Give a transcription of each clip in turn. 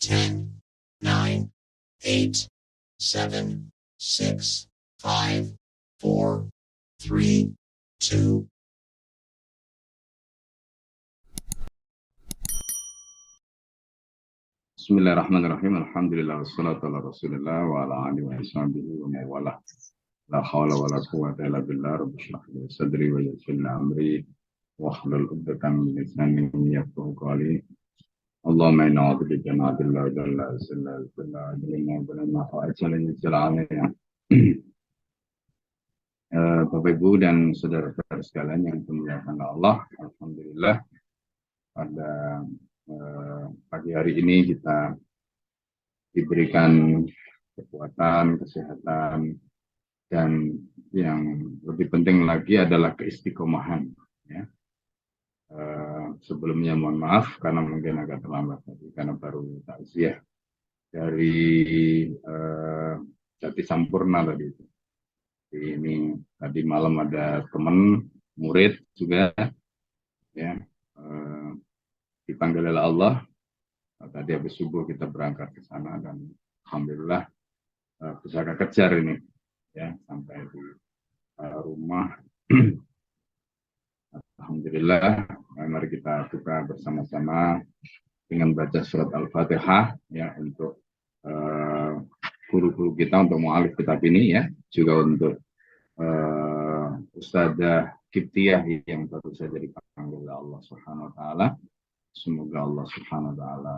10, 9, 8, 7, 6, 5, 4, 3, 2. Bismillahirrahmanirrahim. Alhamdulillah wassalatu ala Rasulillah wa ala alihi wa sahbihi wa mawalah. La haula wa la quwwata illa billah. Rabbi shrah li sadri wa yassir li amri wahlul 'uqdatam min lisani yafqahu qawli. Allahumma inna a'udzubika min adzabil jalla zilla zilla adlina wa fa'ajalin jal'alina. Bapak Ibu dan saudara-saudara sekalian yang dimuliakan Allah, alhamdulillah pada pagi hari ini kita diberikan kekuatan, kesehatan, dan yang lebih penting lagi adalah keistiqomahan. Ya. Sebelumnya mohon maaf karena mungkin agak terlambat tadi karena baru takziah dari Jati Sampurna tadi itu. Ini tadi malam ada teman murid juga ya dipanggil oleh Allah. Tadi habis subuh kita berangkat ke sana dan alhamdulillah bisa kejar ini ya sampai di rumah. Alhamdulillah, mari kita buka bersama-sama dengan baca surat Al-Fatihah ya untuk guru-guru kita, untuk mu'alif kitab ini ya, juga untuk Ustadzah Kiptiah yang baru saja dipanggil oleh Allah Subhanahu wa taala. Semoga Allah Subhanahu wa taala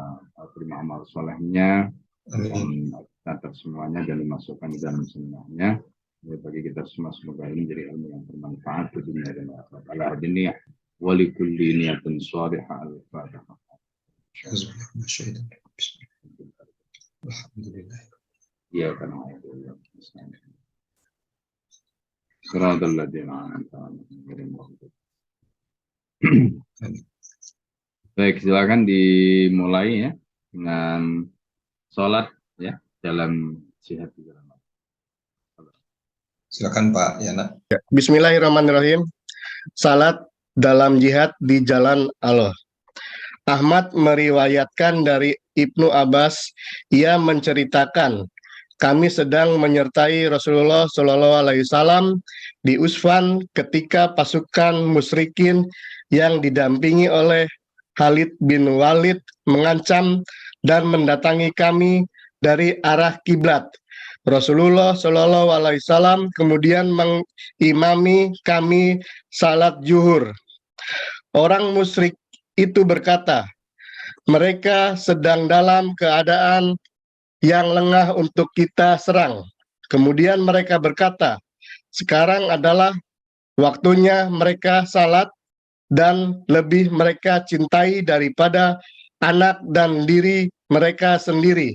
terima amal solehnya dan catat semuanya dan dimasukkan di dalam semuanya. Ya, bagi kita semua semoga ini menjadi ilmu yang bermanfaat di dunia dan akhirat. Ala hadiniyah wa li kulli niyatin shalihah al-Fatihah. Alhamdulillah. Ya kana ayatullah. Siratal ladzina an'amta 'alaihim. Baik, silakan dimulai ya dengan sholat ya dalam jihad di jalan Allah. Silakan Pak Yana. Bismillahirrahmanirrahim. Salat dalam jihad di jalan Allah. Ahmad meriwayatkan dari Ibnu Abbas, ia menceritakan, kami sedang menyertai Rasulullah Shallallahu Alaihi Wasallam di Usfan ketika pasukan musyrikin yang didampingi oleh Khalid bin Walid mengancam dan mendatangi kami dari arah kiblat. Rasulullah Shallallahu Alaihi Wasallam kemudian mengimami kami salat zuhur. Orang musyrik itu berkata, mereka sedang dalam keadaan yang lengah untuk kita serang. Kemudian mereka berkata, sekarang adalah waktunya mereka salat dan lebih mereka cintai daripada anak dan diri mereka sendiri.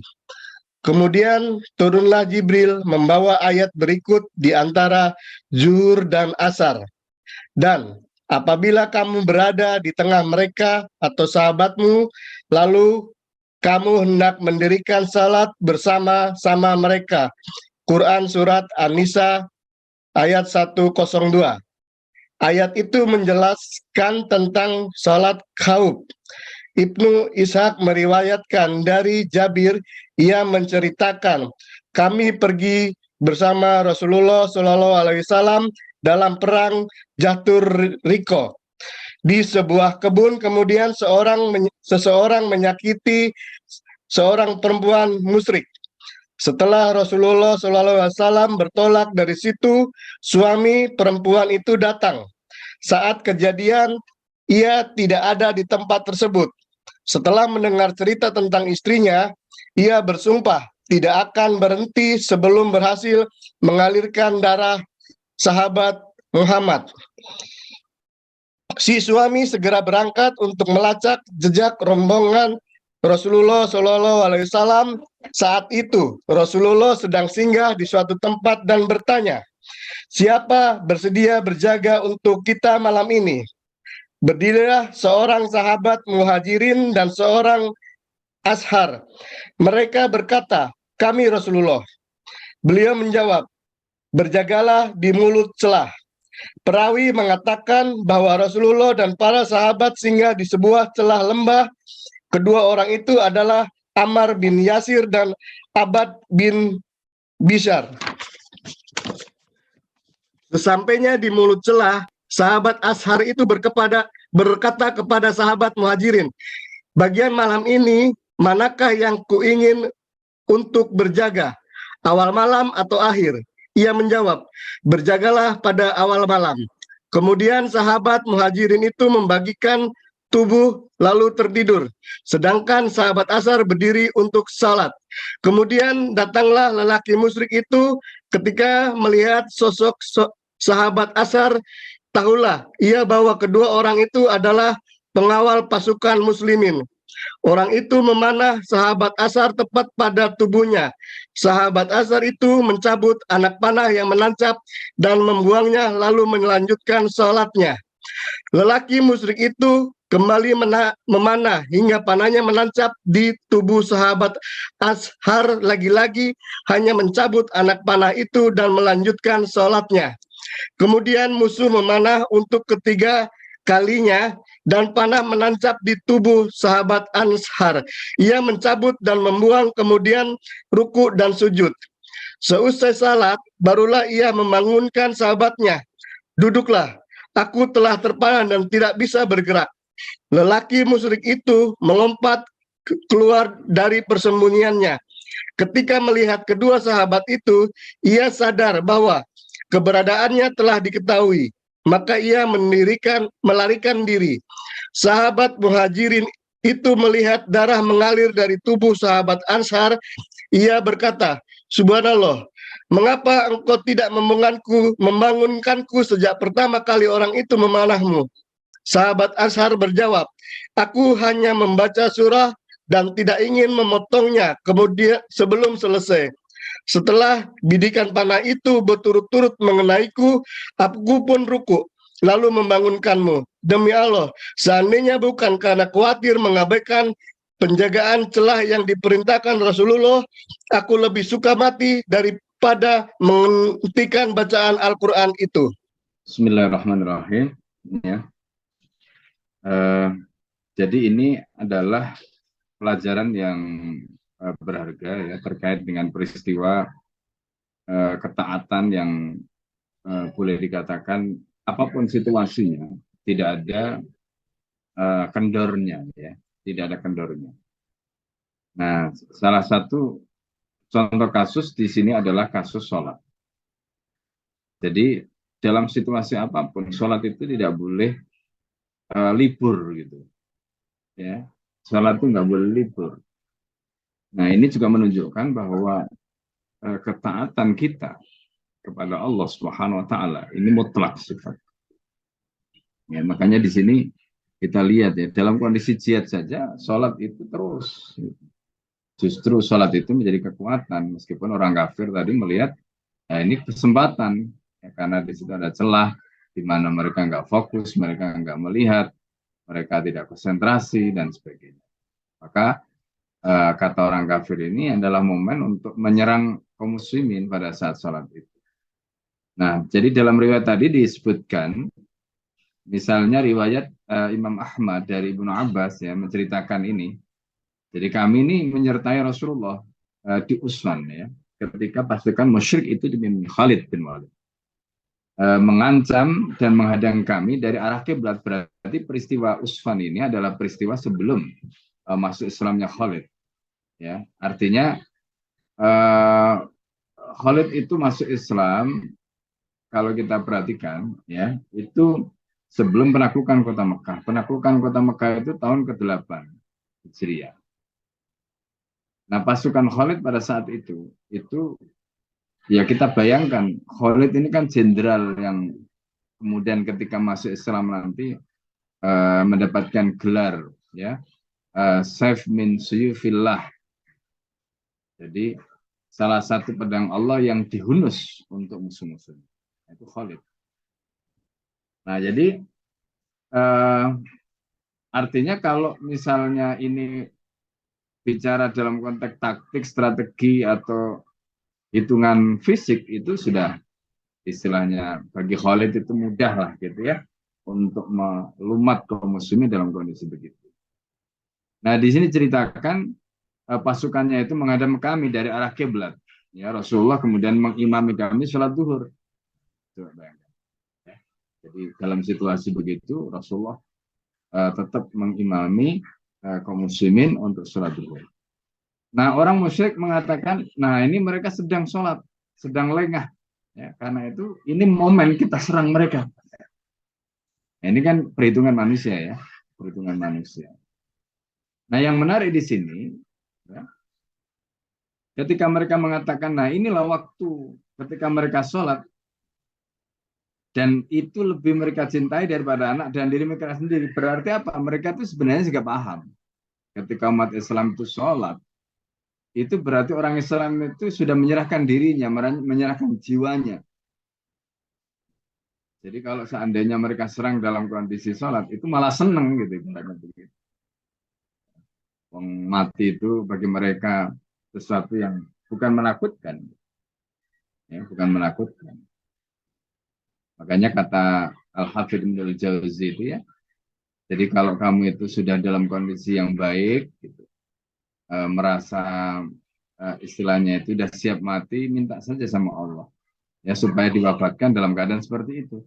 Kemudian turunlah Jibril membawa ayat berikut di antara zuhur dan asar. Dan apabila kamu berada di tengah mereka atau sahabatmu, lalu kamu hendak mendirikan salat bersama-sama mereka. Quran Surat An-Nisa ayat 102. Ayat itu menjelaskan tentang salat khauf. Ibnu Ishaq meriwayatkan dari Jabir, ia menceritakan, kami pergi bersama Rasulullah Shallallahu Alaihi Wasallam dalam perang Jatur Riko. Di sebuah kebun kemudian seseorang menyakiti seorang perempuan musyrik. Setelah Rasulullah SAW bertolak dari situ, suami perempuan itu datang. Saat kejadian, ia tidak ada di tempat tersebut. Setelah mendengar cerita tentang istrinya, ia bersumpah tidak akan berhenti sebelum berhasil mengalirkan darah sahabat Muhammad. Si suami segera berangkat untuk melacak jejak rombongan Rasulullah Shallallahu Alaihi Wasallam. Saat itu Rasulullah sedang singgah di suatu tempat dan bertanya, siapa bersedia berjaga untuk kita malam ini? Berdirilah seorang sahabat Muhajirin dan seorang Ashar. Mereka berkata, kami Rasulullah. Beliau menjawab, berjagalah di mulut celah. Perawi mengatakan bahwa Rasulullah dan para sahabat singgah di sebuah celah lembah. Kedua orang itu adalah Ammar bin Yasir, dan Abad bin Bishar. Sesampainya di mulut celah, sahabat Ashar itu berkata kepada sahabat Muhajirin, "Bagian malam ini, manakah yang kuingin untuk berjaga, awal malam atau akhir?" Ia menjawab, "Berjagalah pada awal malam." Kemudian sahabat Muhajirin itu membagikan tubuh lalu tertidur, sedangkan sahabat Ashar berdiri untuk salat. Kemudian datanglah lelaki musyrik itu. Ketika melihat sosok sahabat Ashar, tahulah ia bahwa kedua orang itu adalah pengawal pasukan muslimin. Orang itu memanah sahabat Ashar tepat pada tubuhnya. Sahabat Ashar itu mencabut anak panah yang menancap dan membuangnya, lalu melanjutkan sholatnya. Lelaki musyrik itu kembali memanah hingga panahnya menancap di tubuh sahabat Ashar lagi-lagi, hanya mencabut anak panah itu dan melanjutkan sholatnya. Kemudian musuh memanah untuk ketiga kalinya dan panah menancap di tubuh sahabat Ashar. Ia mencabut dan membuang, kemudian ruku dan sujud. Seusai salat, barulah ia membangunkan sahabatnya. "Duduklah, aku telah terpanah dan tidak bisa bergerak." Lelaki musyrik itu melompat keluar dari persembunyiannya. Ketika melihat kedua sahabat itu, ia sadar bahwa keberadaannya telah diketahui. Maka ia melarikan diri. Sahabat Muhajirin itu melihat darah mengalir dari tubuh sahabat Ashar. Ia berkata, "Subhanallah, mengapa engkau tidak membangunkanku sejak pertama kali orang itu memanahmu?" Sahabat Ashar berjawab, "Aku hanya membaca surah dan tidak ingin memotongnya kemudian sebelum selesai. Setelah bidikan panah itu berturut-turut mengenaiku, aku pun ruku, lalu membangunkanmu. Demi Allah, seandainya bukan karena khawatir mengabaikan penjagaan celah yang diperintahkan Rasulullah, aku lebih suka mati daripada menghentikan bacaan Al-Quran itu." Bismillahirrahmanirrahim. Ya. Jadi ini adalah pelajaran yang berharga ya terkait dengan peristiwa ketaatan yang boleh dikatakan apapun situasinya tidak ada kendornya ya, tidak ada kendornya. Nah, salah satu contoh kasus di sini adalah kasus sholat. Jadi dalam situasi apapun sholat itu tidak boleh libur gitu ya, sholat itu nggak boleh libur. Nah, ini juga menunjukkan bahwa ketaatan kita kepada Allah Subhanahu wa taala ini mutlak sifat. Ya, makanya di sini kita lihat ya, dalam kondisi jihad saja sholat itu terus. Justru sholat itu menjadi kekuatan, meskipun orang kafir tadi melihat nah ini kesempatan ya, karena di situ ada celah di mana mereka nggak fokus, mereka nggak melihat, mereka tidak konsentrasi dan sebagainya. Maka kata orang kafir ini adalah momen untuk menyerang kaum muslimin pada saat sholat itu. Nah, jadi dalam riwayat tadi disebutkan, misalnya riwayat Imam Ahmad dari Ibnu Abbas ya menceritakan ini. Jadi kami ini menyertai Rasulullah di Usman ya, ketika pasukan musyrik itu dipimpin Khalid bin Walid. Mengancam dan menghadang kami dari arah kiblat. Berarti peristiwa Usfan ini adalah peristiwa sebelum masuk Islamnya Khalid. Ya, artinya Khalid itu masuk Islam kalau kita perhatikan ya itu sebelum penaklukan kota Mekah. Penaklukan kota Mekah itu tahun ke-8 Hijriah. Nah, pasukan Khalid pada saat itu ya kita bayangkan, Khalid ini kan jenderal yang kemudian ketika masuk Islam nanti mendapatkan gelar ya Saif min Suyufillah. Jadi salah satu pedang Allah yang dihunus untuk musuh-musuh. Itu Khalid. Nah, jadi artinya kalau misalnya ini bicara dalam konteks taktik, strategi atau hitungan fisik itu sudah istilahnya bagi Khalid itu mudah lah gitu ya untuk melumat kaum muslimin dalam kondisi begitu. Nah, di sini ceritakan pasukannya itu menghadap kami dari arah kiblat. Ya, Rasulullah kemudian mengimami kami sholat zuhur. Coba bayangkan. Ya. Jadi dalam situasi begitu Rasulullah tetap mengimami kaum muslimin untuk sholat zuhur. Nah, orang musyrik mengatakan, nah ini mereka sedang sholat, sedang lengah. Ya, karena itu ini momen kita serang mereka. Nah, ini kan perhitungan manusia ya, perhitungan manusia. Nah, yang menarik di sini, ya, ketika mereka mengatakan, nah inilah waktu ketika mereka sholat, dan itu lebih mereka cintai daripada anak dan diri mereka sendiri. Berarti apa? Mereka itu sebenarnya juga paham. Ketika umat Islam itu sholat, itu berarti orang Islam itu sudah menyerahkan dirinya, menyerahkan jiwanya. Jadi kalau seandainya mereka serang dalam kondisi sholat, itu malah seneng gitu. Mati itu bagi mereka sesuatu yang bukan menakutkan. Ya, bukan menakutkan. Makanya kata Al-Hafidz Ibnul Jauzi itu ya, jadi kalau kamu itu sudah dalam kondisi yang baik, gitu, merasa istilahnya itu sudah siap mati, minta saja sama Allah, ya supaya diwafatkan dalam keadaan seperti itu.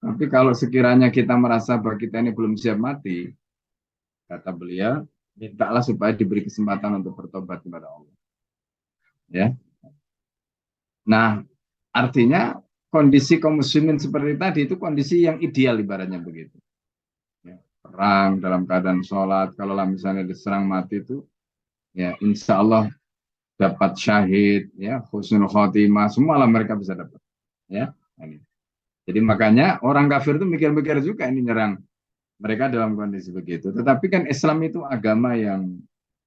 Tapi kalau sekiranya kita merasa bahwa kita ini belum siap mati, kata beliau, mintalah supaya diberi kesempatan untuk bertobat kepada Allah. Ya, nah artinya kondisi kaum muslimin seperti tadi itu kondisi yang ideal ibaratnya begitu. Ya, perang dalam keadaan sholat, kalau misalnya diserang mati itu, ya insya Allah dapat syahid, ya husnul khotimah, semua lah mereka bisa dapat. Ya, ini. Jadi makanya orang kafir itu mikir-mikir juga ini nyerang mereka dalam kondisi begitu. Tetapi kan Islam itu agama yang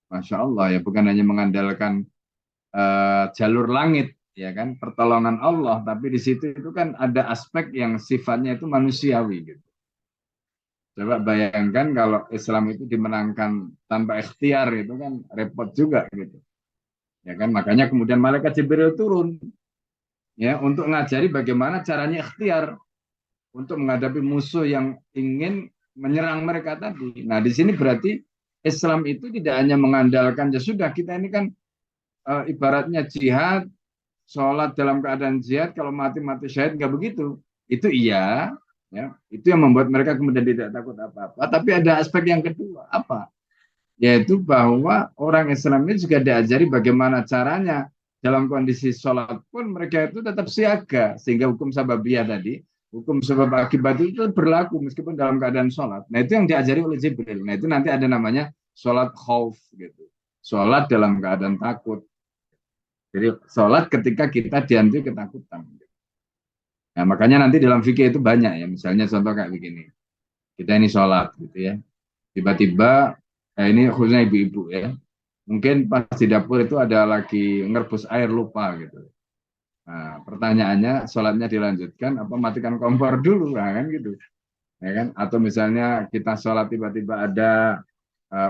Masya Allah ya, bukan hanya mengandalkan jalur langit, ya kan, pertolongan Allah, tapi di situ itu kan ada aspek yang sifatnya itu manusiawi gitu. Coba bayangkan kalau Islam itu dimenangkan tanpa ikhtiar, itu kan repot juga gitu. Ya kan, makanya kemudian malaikat Jibril turun ya untuk ngajari bagaimana caranya ikhtiar untuk menghadapi musuh yang ingin menyerang mereka tadi. Nah, di sini berarti Islam itu tidak hanya mengandalkan ya sudah kita ini kan ibaratnya jihad, sholat dalam keadaan jihad, kalau mati syahid, nggak begitu. Itu iya, ya, itu yang membuat mereka kemudian tidak takut apa-apa. Tapi ada aspek yang kedua, apa? Yaitu bahwa orang Islam ini juga diajari bagaimana caranya dalam kondisi sholat pun mereka itu tetap siaga, sehingga hukum sababiyah tadi, hukum sebab akibat itu berlaku meskipun dalam keadaan sholat. Nah, itu yang diajari oleh Jibril. Nah, itu nanti ada namanya sholat khauf gitu. Sholat dalam keadaan takut. Jadi sholat ketika kita dihantui ketakutan. Nah, makanya nanti dalam fikih itu banyak ya. Misalnya contoh kayak begini. Kita ini sholat gitu ya. Tiba-tiba, ini khususnya ibu-ibu ya. Mungkin pas di dapur itu ada lagi ngerebus air lupa gitu. Nah, pertanyaannya sholatnya dilanjutkan apa matikan kompor dulu, nah, kan gitu. Ya kan? Atau misalnya kita sholat tiba-tiba ada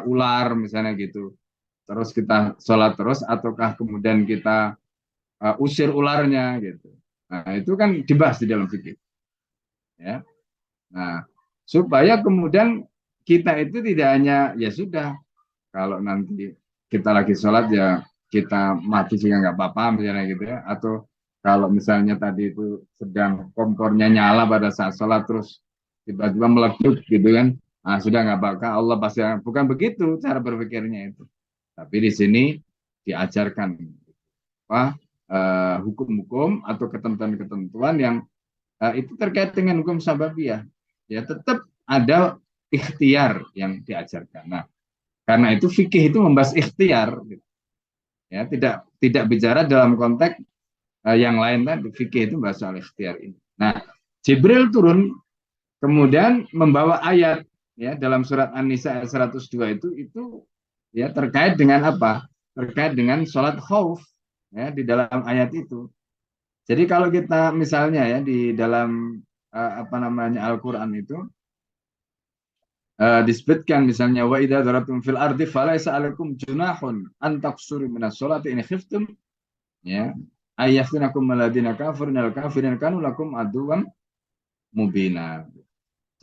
ular misalnya gitu. Terus kita sholat terus ataukah kemudian kita usir ularnya gitu. Nah, itu kan dibahas di dalam fikih. Ya. Nah, supaya kemudian kita itu tidak hanya ya sudah kalau nanti kita lagi sholat ya kita mati juga nggak apa-apa misalnya gitu ya. Atau kalau misalnya tadi itu sedang kompornya nyala pada saat sholat terus tiba-tiba meletup gitu kan. Nah, sudah nggak bakal Allah pasti bukan begitu cara berpikirnya itu. Tapi di sini diajarkan apa hukum-hukum atau ketentuan-ketentuan yang itu terkait dengan hukum sababiyah. Ya tetap ada ikhtiar yang diajarkan. Nah, karena itu fikih itu membahas ikhtiar. Gitu. Ya tidak bicara dalam konteks yang lain tadi. Fikih itu membahas soal ikhtiar ini. Nah, Jibril turun kemudian membawa ayat ya dalam surat An-Nisa ayat 102 itu ya terkait dengan apa? Terkait dengan sholat khauf ya di dalam ayat itu. Jadi kalau kita misalnya ya di dalam apa namanya Al-Qur'an itu disebutkan misalnya wa idza daratum fil ardi falaysa 'alaikum junahun an taqsuru minas sholati in khiftum ya ayaftinakum alladziina kafaru minal kafirin kanu lakum aduwwan mubina.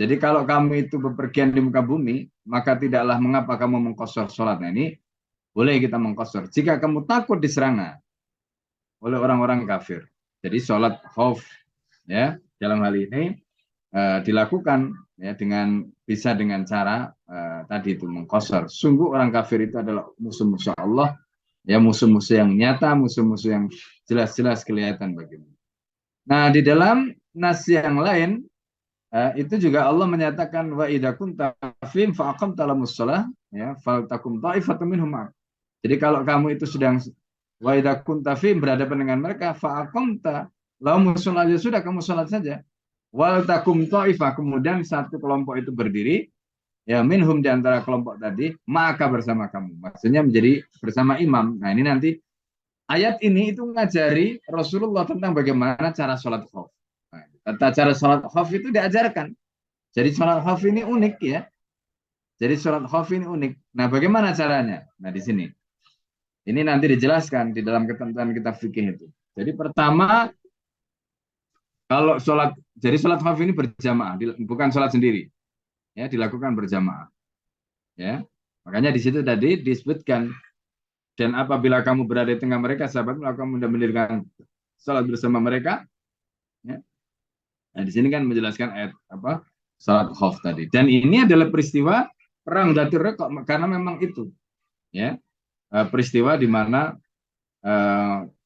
Jadi kalau kamu itu bepergian di muka bumi, maka tidaklah mengapa kamu mengqashar sholat. Nah, ini boleh kita mengqasar. Jika kamu takut diserang oleh orang-orang kafir. Jadi sholat khauf ya dalam hal ini dilakukan ya bisa dengan cara tadi itu mengqasar. Sungguh orang kafir itu adalah musuh-musuh Allah, ya musuh-musuh yang nyata, musuh-musuh yang jelas-jelas kelihatan bagimu. Nah, di dalam nas yang lain itu juga Allah menyatakan wa idza kunta fihim fa aqamta lamus shalah ya faltakum ta'ifatun minhum. Jadi kalau kamu itu sedang wa idza kunta fihim berhadapan dengan mereka fa aqamta lamus shalah, ya sudah kamu salat saja. Wal takum ta'ifah, kemudian satu kelompok itu berdiri ya minhum di antara kelompok tadi maka bersama kamu. Maksudnya menjadi bersama imam. Nah, ini nanti ayat ini itu ngajari Rasulullah tentang bagaimana cara sholat khauf. Nah, cara sholat khauf itu diajarkan. Jadi sholat khauf ini unik ya. Jadi sholat khauf ini unik. Nah, bagaimana caranya? Nah, di sini. Ini nanti dijelaskan di dalam ketentuan kitab fikih itu. Jadi pertama, kalau sholat, jadi sholat khauf ini berjamaah, bukan sholat sendiri. Ya, dilakukan berjamaah. Ya, makanya di situ tadi disebutkan, dan apabila kamu berada di tengah mereka, sahabat melakukan mendirikan sholat bersama mereka. Ya. Nah, di sini kan menjelaskan ayat apa sholat khauf tadi. Dan ini adalah peristiwa perang Dzatur Riqa, karena memang itu, ya peristiwa di mana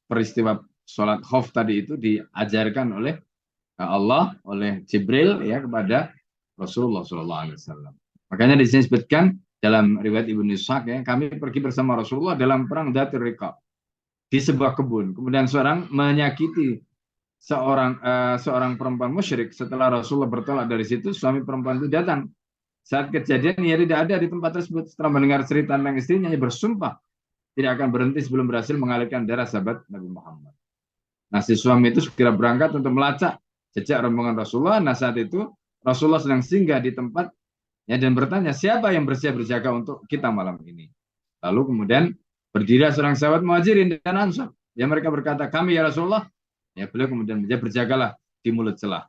peristiwa sholat khauf tadi itu diajarkan oleh Allah, oleh Jibril ya kepada Rasulullah SAW. Makanya di sini disebutkan dalam riwayat Ibnu Ishaq ya, kami pergi bersama Rasulullah dalam perang Dzatur Riqa di sebuah kebun. Kemudian seorang menyakiti seorang perempuan musyrik. Setelah Rasulullah bertolak dari situ, suami perempuan itu datang. Saat kejadian ia tidak ada di tempat tersebut. Setelah mendengar cerita tentang istrinya, ia bersumpah tidak akan berhenti sebelum berhasil mengalirkan darah sahabat Nabi Muhammad. Nah, si suami itu segera berangkat untuk melacak jejak rombongan Rasulullah. Nah, saat itu Rasulullah sedang singgah di tempat ya, dan bertanya, siapa yang bersiap berjaga untuk kita malam ini? Lalu kemudian berdiri seorang sahabat Muhajirin dan Ansar. Ya, mereka berkata, kami ya Rasulullah. Ya, beliau kemudian berjagalah di mulut celah.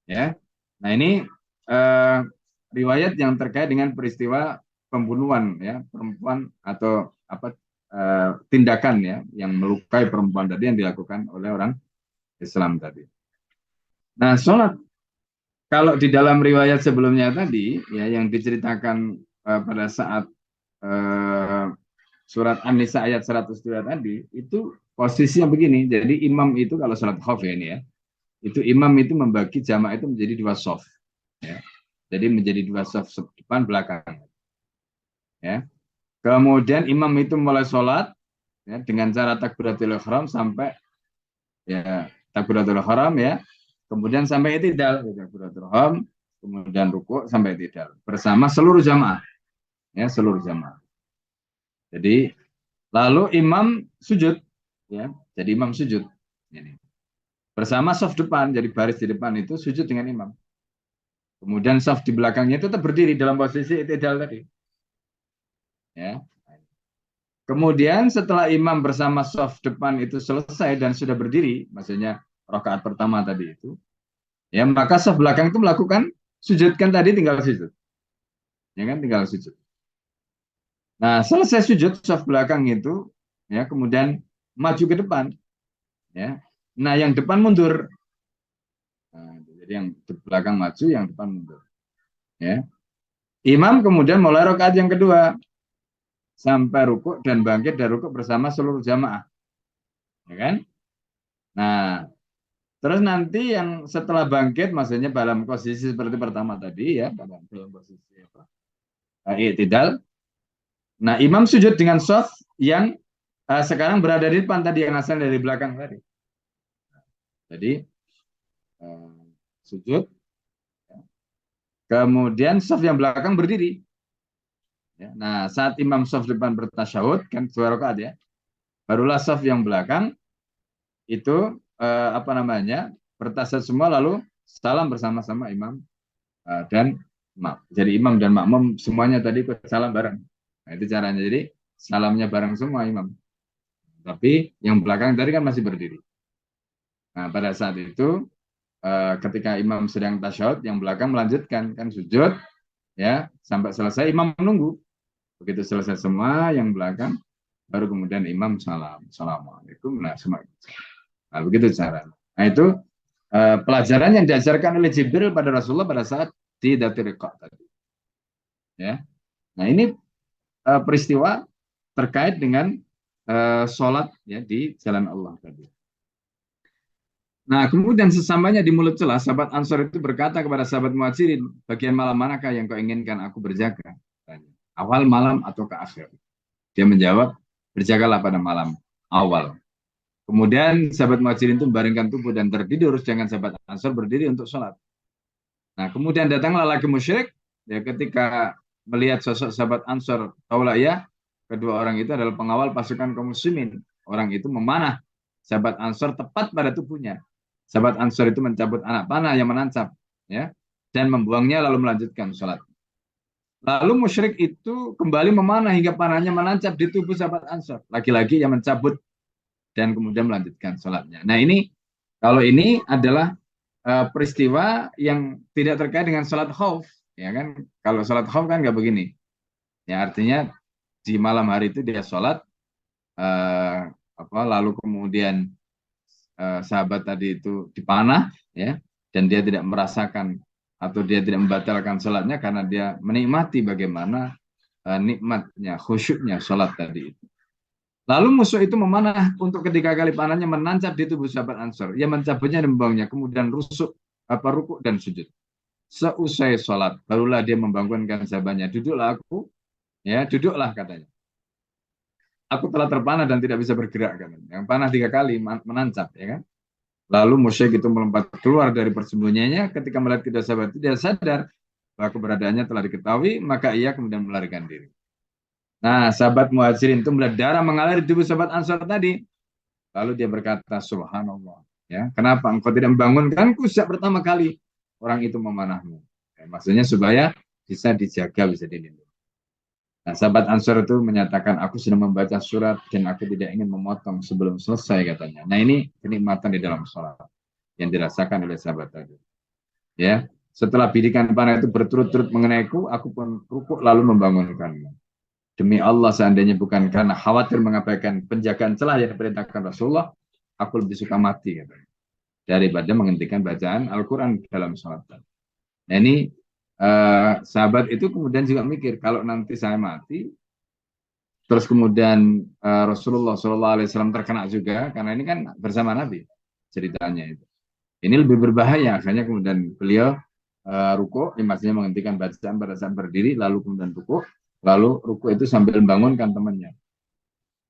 Ya, nah ini riwayat yang terkait dengan peristiwa pembunuhan ya perempuan atau apa tindakan ya yang melukai perempuan tadi yang dilakukan oleh orang Islam tadi. Nah, sholat kalau di dalam riwayat sebelumnya tadi ya yang diceritakan pada saat surat An-Nisa ayat 102 tadi itu posisinya begini. Jadi imam itu kalau sholat khauf ya ini ya, itu imam itu membagi jamaah itu menjadi dua shaf. Ya. Jadi menjadi dua shaf depan belakang. Ya. Kemudian imam itu mulai sholat ya, dengan cara takbiratul ihram sampai ya takbiratul ihram ya, kemudian sampai i'tidal takbiratul ihram, kemudian rukuk sampai i'tidal bersama seluruh jamaah. Ya, seluruh jamaah. Jadi lalu imam sujud ya. Jadi imam sujud ini. Bersama shaf depan, jadi baris di depan itu sujud dengan imam. Kemudian shaf di belakangnya itu tetap berdiri dalam posisi i'tidal tadi. Ya. Kemudian setelah imam bersama shaf depan itu selesai dan sudah berdiri, maksudnya rakaat pertama tadi itu, ya maka shaf belakang itu melakukan sujud kan tadi tinggal sujud. Ya kan tinggal sujud. Nah, selesai sujud shaf belakang itu ya kemudian maju ke depan. Ya. Nah, yang depan mundur. Nah, jadi yang di belakang maju, yang depan mundur. Ya. Imam kemudian mulai rakaat yang kedua sampai rukuk dan bangkit dari rukuk bersama seluruh jamaah. Ya kan? Nah, terus nanti yang setelah bangkit maksudnya dalam posisi seperti pertama tadi ya, dalam posisi apa? I'tidal. Nah, imam sujud dengan shaf yang sekarang berada di depan tadi yang asal dari belakang tadi. Jadi sujud, kemudian shaf yang belakang berdiri. Ya, nah, saat imam shaf depan bertasyahud kan 2 rakaat ya, barulah shaf yang belakang itu bertasyahud semua lalu salam bersama-sama imam dan makmum. Jadi imam dan makmum semuanya tadi ikut salam bareng. Nah, itu caranya. Jadi salamnya bareng semua imam. Tapi yang belakang tadi kan masih berdiri. Nah, pada saat itu ketika imam sedang tasyahud, yang belakang melanjutkan kan sujud ya sampai selesai imam menunggu. Begitu selesai semua yang belakang baru kemudian imam salam, assalamualaikum, nah semakin. Nah begitu caranya. Nah itu pelajaran yang diajarkan oleh Jibril pada Rasulullah pada saat di Datul Riqa tadi. Ya, nah ini peristiwa terkait dengan sholat ya di jalan Allah tadi. Nah, kemudian sesamanya di mulut celah, sahabat Ansor itu berkata kepada sahabat Muhajirin, bagian malam manakah yang kau inginkan aku berjaga? Awal malam atau ke akhir? Dia menjawab, berjagalah pada malam awal. Kemudian sahabat Muhajirin itu membaringkan tubuh dan tertidur, sedangkan sahabat Ansor berdiri untuk sholat. Nah, kemudian datanglah lagi musyrik, ya ketika melihat sosok sahabat Ansor, taulah ya, kedua orang itu adalah pengawal pasukan kaum muslimin. Orang itu memanah sahabat Ansor tepat pada tubuhnya. Sahabat Ansor itu mencabut anak panah yang menancap, ya, dan membuangnya lalu melanjutkan sholat. Lalu musyrik itu kembali memanah hingga panahnya menancap di tubuh sahabat Ansor. Lagi-lagi yang mencabut dan kemudian melanjutkan sholatnya. Nah ini, kalau ini adalah peristiwa yang tidak terkait dengan sholat khauf, ya kan? Kalau sholat khauf kan nggak begini. Ya artinya di malam hari itu dia sholat, lalu kemudian sahabat tadi itu dipanah, ya, dan dia tidak merasakan atau dia tidak membatalkan sholatnya karena dia menikmati bagaimana nikmatnya, khusyuknya sholat tadi itu. Lalu musuh itu memanah untuk ketiga kali panahnya menancap di tubuh sahabat Ansor. Ia mencabutnya dan membuangnya, kemudian rukuk dan sujud. Seusai sholat, barulah dia membangunkan sahabatnya. Duduklah aku, ya duduklah katanya. Aku telah terpanah dan tidak bisa bergerak katanya. Yang panah 3 kali menancap, ya kan? Lalu musyrik itu melompat keluar dari persembunyiannya. Ketika melihat kedua sahabat itu, dia sadar bahwa keberadaannya telah diketahui, maka ia kemudian melarikan diri. Nah, sahabat Muhajirin itu melihat darah mengalir di tubuh sahabat Ansor tadi. Lalu dia berkata, subhanallah. Ya, kenapa engkau tidak membangunkanku sejak pertama kali orang itu memanahmu? Ya, maksudnya supaya bisa dijaga, bisa dilindungi. Nah, sahabat Ansor itu menyatakan, aku sedang membaca surat dan aku tidak ingin memotong sebelum selesai katanya. Nah, ini kenikmatan di dalam sholat yang dirasakan oleh sahabat tadi. Ya, setelah bidikan panah itu berturut-turut mengenaiku, aku pun rukuk lalu membangunkanmu. Demi Allah, seandainya bukan karena khawatir mengabaikan penjagaan celah yang diperintahkan Rasulullah, aku lebih suka mati katanya, daripada menghentikan bacaan Al-Quran dalam sholat. Nah, ini sahabat itu kemudian juga mikir, kalau nanti saya mati, terus kemudian Rasulullah SAW terkena juga, karena ini kan bersama Nabi ceritanya itu. Ini lebih berbahaya, akhirnya kemudian beliau rukuk, maksudnya menghentikan bacaan pada saat berdiri, lalu kemudian rukuk, lalu rukuk itu sambil membangunkan temannya.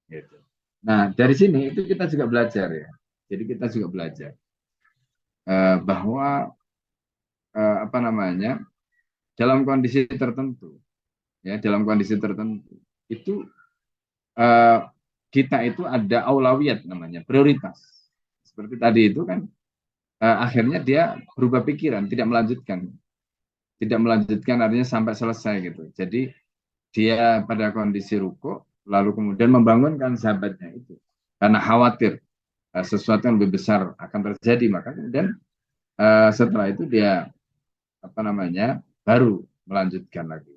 Gitu. Nah, dari sini itu kita juga belajar ya. Jadi kita juga belajar bahwa dalam kondisi tertentu, ya dalam kondisi tertentu itu kita itu ada aulawiyat namanya, prioritas. Seperti tadi itu kan akhirnya dia berubah pikiran, tidak melanjutkan artinya sampai selesai gitu. Jadi dia pada kondisi rukuk lalu kemudian membangunkan sahabatnya itu karena khawatir sesuatu yang lebih besar akan terjadi, maka kemudian setelah itu dia baru melanjutkan lagi.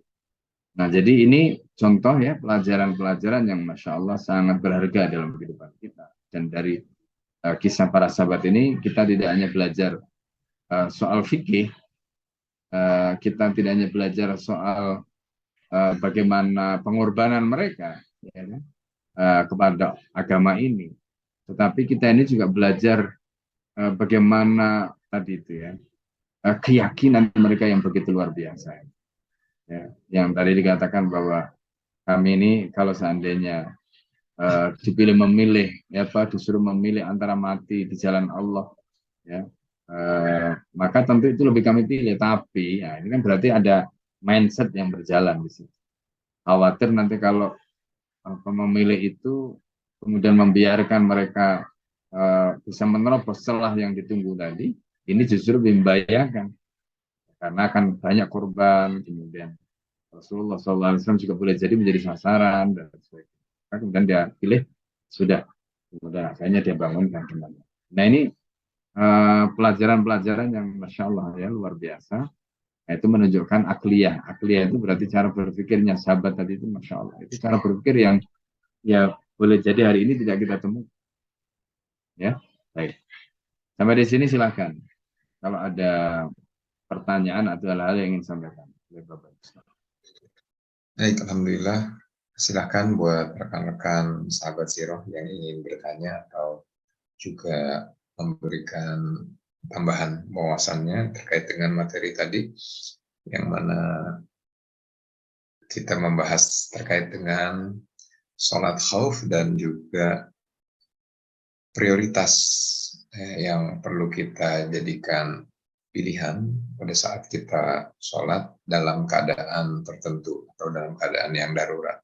Nah, jadi ini contoh ya pelajaran-pelajaran yang Masya Allah sangat berharga dalam kehidupan kita. Dan dari kisah para sahabat ini kita tidak hanya belajar soal fikih, kita tidak hanya belajar soal bagaimana pengorbanan mereka ya, kepada agama ini, tetapi kita ini juga belajar bagaimana tadi itu ya keyakinan mereka yang begitu luar biasa. Ya, yang tadi dikatakan bahwa kami ini kalau seandainya dipilih memilih, disuruh memilih antara mati di jalan Allah, ya, maka tentu itu lebih kami pilih. Tapi ya, ini kan berarti ada mindset yang berjalan di situ. Khawatir nanti kalau memilih itu kemudian membiarkan mereka bisa menerobos celah yang ditunggu tadi, ini justru lebih membahayakan. Karena akan banyak korban, kemudian Rasulullah SAW juga boleh jadi menjadi sasaran dan sebagainya. Kemudian dia pilih, sudah, kemudian akhirnya dia bangunkan kembali. Nah ini pelajaran-pelajaran yang Masya Allah ya luar biasa. Nah, itu menunjukkan akliyah. Akliyah itu berarti cara berpikirnya sahabat tadi itu Masya Allah. Itu cara berpikir yang ya boleh jadi hari ini tidak kita temukan. Ya, baik. Sampai di sini silakan. Kalau ada pertanyaan atau hal-hal yang ingin sampaikan. Baik, alhamdulillah. Silakan buat rekan-rekan sahabat Siroh yang ingin bertanya atau juga memberikan tambahan wawasannya terkait dengan materi tadi, yang mana kita membahas terkait dengan sholat khauf dan juga prioritas yang perlu kita jadikan pilihan pada saat kita sholat dalam keadaan tertentu atau dalam keadaan yang darurat.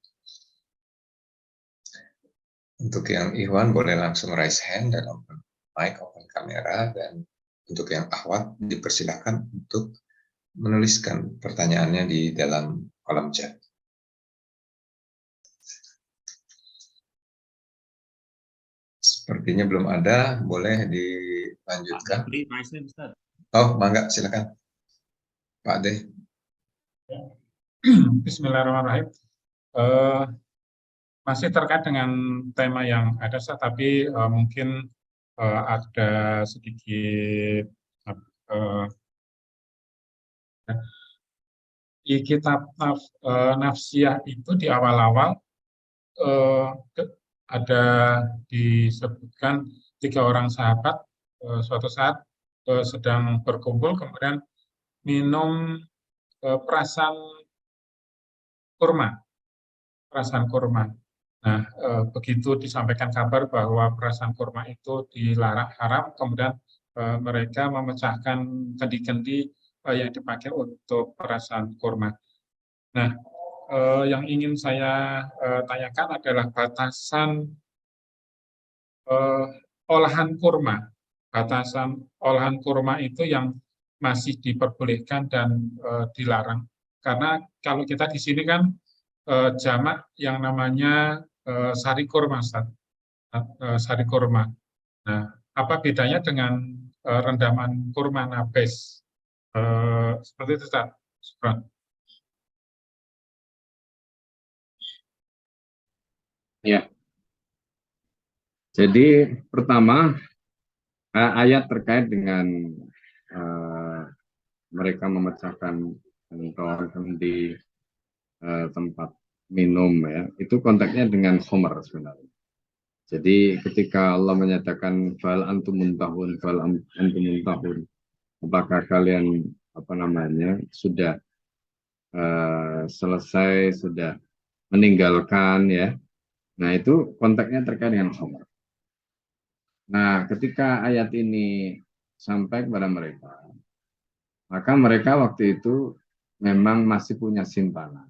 Untuk yang Ikhwan boleh langsung raise hand dan open mic, open kamera, dan untuk yang akhwat dipersilahkan untuk menuliskan pertanyaannya di dalam kolom chat. Sepertinya belum ada, boleh dilanjutkan. Oh, mangga, silakan. Pak De. Bismillahirrahmanirrahim. Masih terkait dengan tema yang ada, tapi mungkin ada sedikit di kitab nafsiyah itu di awal-awal ada disebutkan 3 orang sahabat suatu saat sedang berkumpul, kemudian minum perasan kurma. Nah, begitu disampaikan kabar bahwa perasan kurma itu dilarang, haram, kemudian mereka memecahkan kendi-kendi yang dipakai untuk perasan kurma. Nah, yang ingin saya tanyakan adalah batasan olahan kurma. Batasan olahan kurma itu yang masih diperbolehkan dan dilarang. Karena kalau kita di sini kan jamak yang namanya sari kurma, sari kurma. Nah, apa bedanya dengan rendaman kurma nabes? Seperti itu, Ustaz. Ya. Jadi pertama ayat terkait dengan mereka memecahkan kenton di tempat minum, ya, itu konteksnya dengan khomer sebenarnya. Jadi ketika Allah menyatakan fal antum muntahun, apakah kalian sudah selesai, sudah meninggalkan, ya. Nah, itu konteksnya terkait dengan khomer. Nah, ketika ayat ini sampai kepada mereka, maka mereka waktu itu memang masih punya simpanan.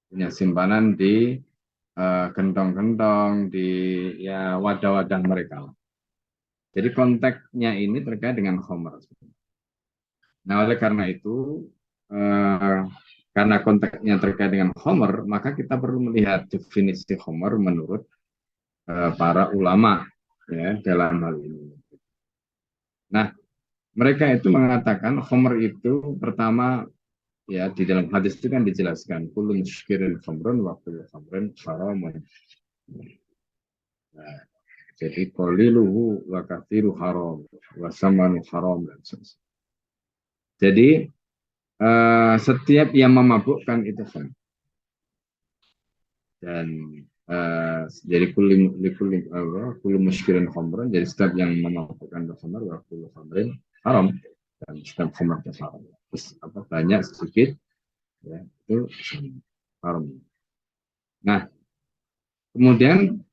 Di gentong-gentong, di wadah-wadah mereka. Jadi konteksnya ini terkait dengan khomer. Nah, oleh karena itu, karena konteksnya terkait dengan khomer, maka kita perlu melihat definisi khomer menurut para ulama, ya, dalam hal ini. Nah, mereka itu mengatakan khomer itu pertama, ya, di dalam hadis itu kan dijelaskan kullu muskirin khamrun wa kullu khamrin haramun. Nah, jadi qaliluhu wa katsiru haram wa samanu haram dan sebagainya. Jadi setiap yang memabukkan itu khamr. Dan jadi kullu muskirin khamrun, jadi setiap yang memabukkan itu khamr wa kullu khamrin haram, dan setiap khamr itu haram. Terus banyak sedikit, ya, itu haram. Nah, kemudian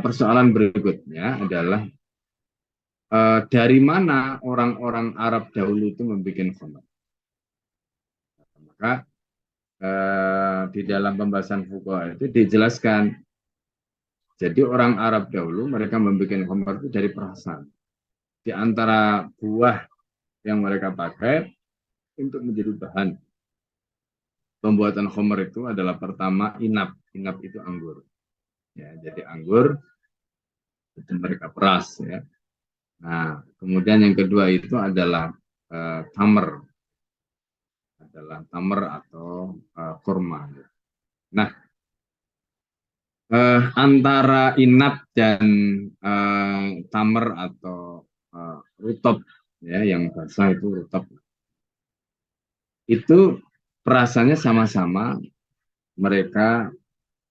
persoalan berikutnya adalah dari mana orang-orang Arab dahulu itu membuat khamr. Maka di dalam pembahasan fuqaha itu dijelaskan. Jadi orang Arab dahulu mereka membuat khamr itu dari perasan. Di antara buah yang mereka pakai untuk menjadi bahan pembuatan khamr itu adalah pertama inab. Inab itu anggur. Ya, jadi anggur itu mereka peras, ya. Nah, kemudian yang kedua itu adalah tamer. Adalah tamer atau kurma. Nah, Antara inat dan tamer atau rutop, ya, yang basah itu rutop, itu perasaannya sama-sama mereka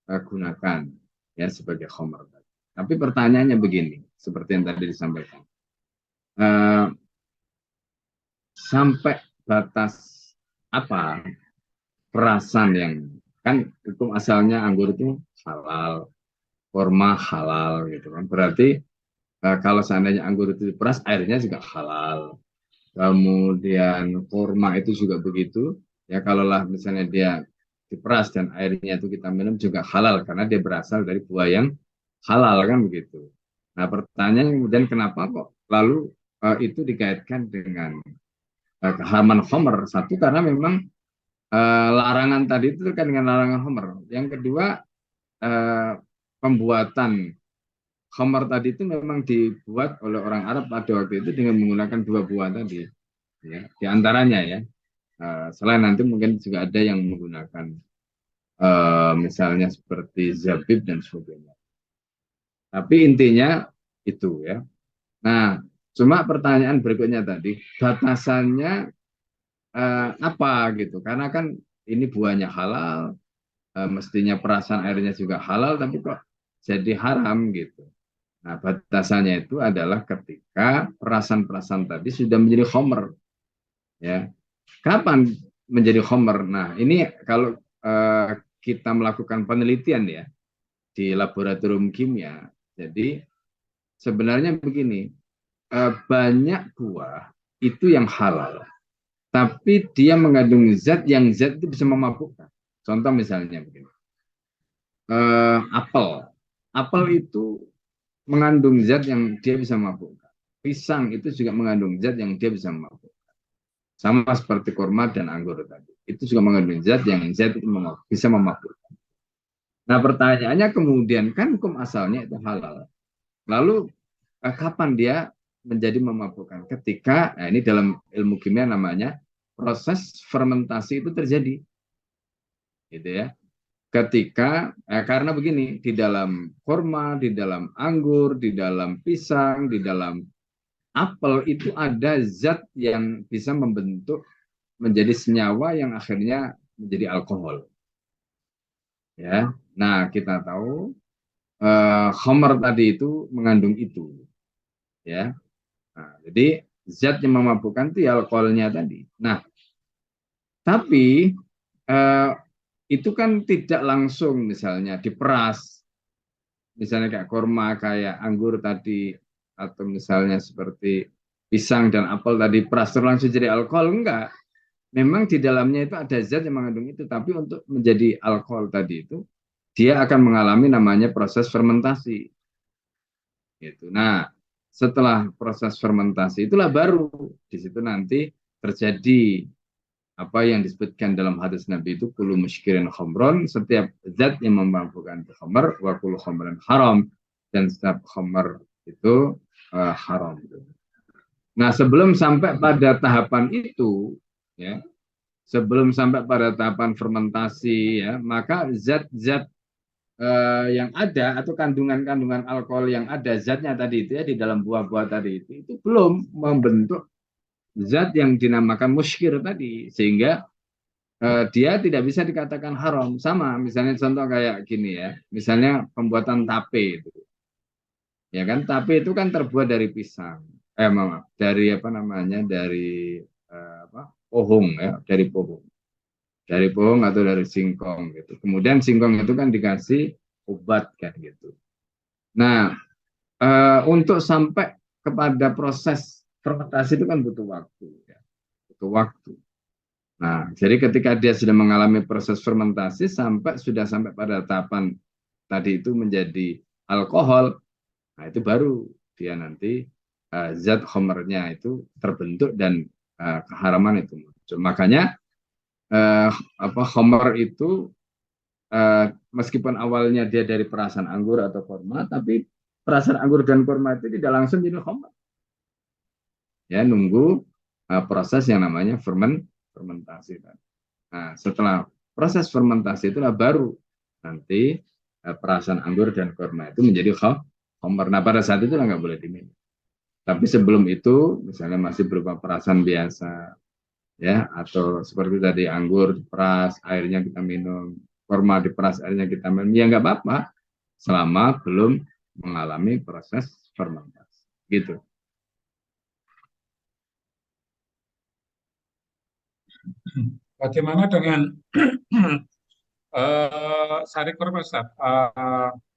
gunakan, ya, sebagai khamr. Tapi pertanyaannya begini, seperti yang tadi disampaikan, sampai batas apa perasan yang, kan hukum asalnya anggur itu halal, kurma halal gitu kan. Berarti kalau seandainya anggur itu diperas, airnya juga halal. Kemudian kurma itu juga begitu. Ya, kalaulah misalnya dia diperas dan airnya itu kita minum juga halal karena dia berasal dari buah yang halal, kan begitu. Nah, pertanyaan kemudian kenapa kok lalu itu dikaitkan dengan keharaman khamr? Satu, karena memang larangan tadi itu terkait dengan larangan khamr. Yang kedua, eh, pembuatan khamr tadi itu memang dibuat oleh orang Arab pada waktu itu dengan menggunakan dua buah tadi, ya, di antaranya, ya. Selain nanti mungkin juga ada yang menggunakan misalnya seperti zabib dan sebagainya. Tapi intinya itu, ya. Nah, cuma pertanyaan berikutnya tadi, batasannya apa gitu? Karena kan ini buahnya halal, mestinya perasaan airnya juga halal, tapi kok jadi haram gitu. Nah, batasannya itu adalah ketika perasan-perasan tadi sudah menjadi khamr, ya. Kapan menjadi khamr? Nah, ini kalau kita melakukan penelitian, ya, di laboratorium kimia. Jadi sebenarnya begini, banyak buah itu yang halal, tapi dia mengandung zat itu bisa memabukkan. Contoh misalnya begini, apel. Apel itu mengandung zat yang dia bisa memabukkan. Pisang itu juga mengandung zat yang dia bisa memabukkan. Sama seperti kurma dan anggur tadi. Itu juga mengandung zat yang itu bisa memabukkan. Nah, pertanyaannya kemudian, kan hukum asalnya itu halal. Lalu kapan dia menjadi memabukkan? Ketika, nah ini dalam ilmu kimia namanya proses fermentasi itu terjadi. Gitu, ya. Ketika karena begini, di dalam kurma, di dalam anggur, di dalam pisang, di dalam apel itu ada zat yang bisa membentuk menjadi senyawa yang akhirnya menjadi alkohol, ya. Nah, kita tahu khamr tadi itu mengandung itu, ya. Nah, jadi zat yang memabukkan itu ya alkoholnya tadi. Nah, tapi itu kan tidak langsung misalnya diperas, misalnya kayak kurma, kayak anggur tadi, atau misalnya seperti pisang dan apel tadi peras terus langsung jadi alkohol, enggak. Memang di dalamnya itu ada zat yang mengandung itu, tapi untuk menjadi alkohol tadi itu dia akan mengalami namanya proses fermentasi. Gitu. Nah, setelah proses fermentasi itulah baru di situ nanti terjadi apa yang disebutkan dalam hadis Nabi itu kullu muskirin khamron, setiap zat yang memabukkan itu khamr, wa kullu khamrin haram, dan setiap khamr itu haram. Nah, sebelum sampai pada tahapan itu, ya, sebelum sampai pada tahapan fermentasi, ya, maka zat-zat yang ada atau kandungan-kandungan alkohol yang ada zatnya tadi itu, ya, di dalam buah-buah tadi itu belum membentuk zat yang dinamakan muskir tadi, sehingga dia tidak bisa dikatakan haram. Sama misalnya contoh kayak gini, ya, misalnya pembuatan tape itu, ya kan, tape itu kan terbuat dari pisang, maaf, dari apa namanya, dari pohong, ya, dari pohong atau dari singkong gitu. Kemudian singkong itu kan dikasih obat kan gitu. Nah, untuk sampai kepada proses fermentasi itu kan butuh waktu, ya. Butuh waktu. Nah, jadi ketika dia sudah mengalami proses fermentasi sudah sampai pada tahapan tadi itu menjadi alkohol, nah itu baru dia nanti zat khamrnya itu terbentuk dan keharaman itu muncul. Makanya khamr itu meskipun awalnya dia dari perasan anggur atau kurma, tapi perasan anggur dan kurma itu tidak langsung jadi khamr. Ya, nunggu proses yang namanya fermentasi. Nah, setelah proses fermentasi itulah baru nanti perasan anggur dan kurma itu menjadi khamr. Nah pada saat itu nggak boleh diminum. Tapi sebelum itu misalnya masih berupa perasan biasa, ya, atau seperti tadi anggur diperas airnya kita minum, kurma diperas airnya kita minum, ya nggak apa-apa selama belum mengalami proses fermentasi, gitu. Bagaimana dengan sari kurma, Ustaz?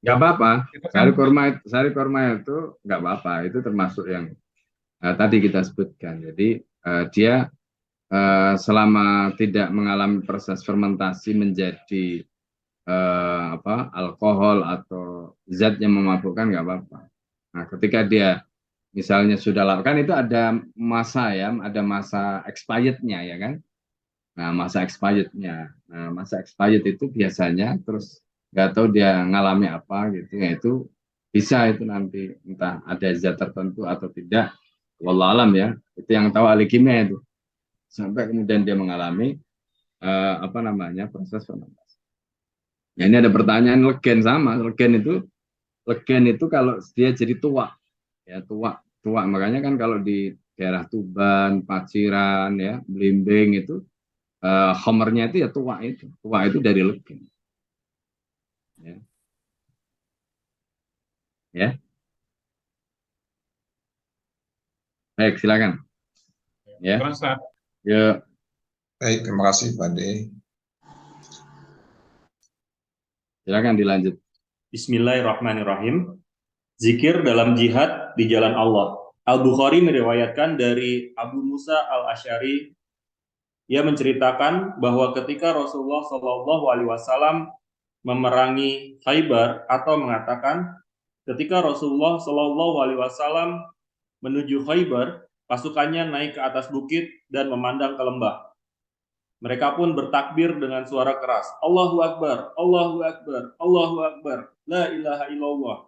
Nggak apa-apa, Itu kan sari kurma itu nggak apa-apa, itu termasuk yang tadi kita sebutkan. Jadi dia selama tidak mengalami proses fermentasi menjadi alkohol atau zat yang memabukkan nggak apa-apa. Nah, ketika dia misalnya sudah lama, kan itu ada masa ya, ada masa expirednya ya kan. Nah, masa expired itu biasanya terus nggak tahu dia ngalami apa gitu, ya itu bisa itu nanti entah ada zat tertentu atau tidak. Wallah alam ya, itu yang tahu ahli kimia itu. Sampai kemudian dia mengalami proses fermentasi. Nah, ini ada pertanyaan legen itu kalau dia jadi tua, ya tua. Makanya kan kalau di daerah Tuban, Paciran, ya, Blimbing itu homernya itu ya tua itu dari legen. Ya. Ya. Baik, silakan. Ya. Ya. Baik, terima kasih Pak De. Silakan dilanjut. Bismillahirrahmanirrahim. Zikir dalam jihad di jalan Allah. Al-Bukhari meriwayatkan dari Abu Musa al-Asy'ari, ia menceritakan bahwa ketika Rasulullah Shallallahu Alaihi Wasallam memerangi Khaybar, atau mengatakan ketika Rasulullah Shallallahu Alaihi Wasallam menuju Khaybar, pasukannya naik ke atas bukit dan memandang ke lembah. Mereka pun bertakbir dengan suara keras, Allahu Akbar, Allahu Akbar, Allahu Akbar, La ilaha illallah.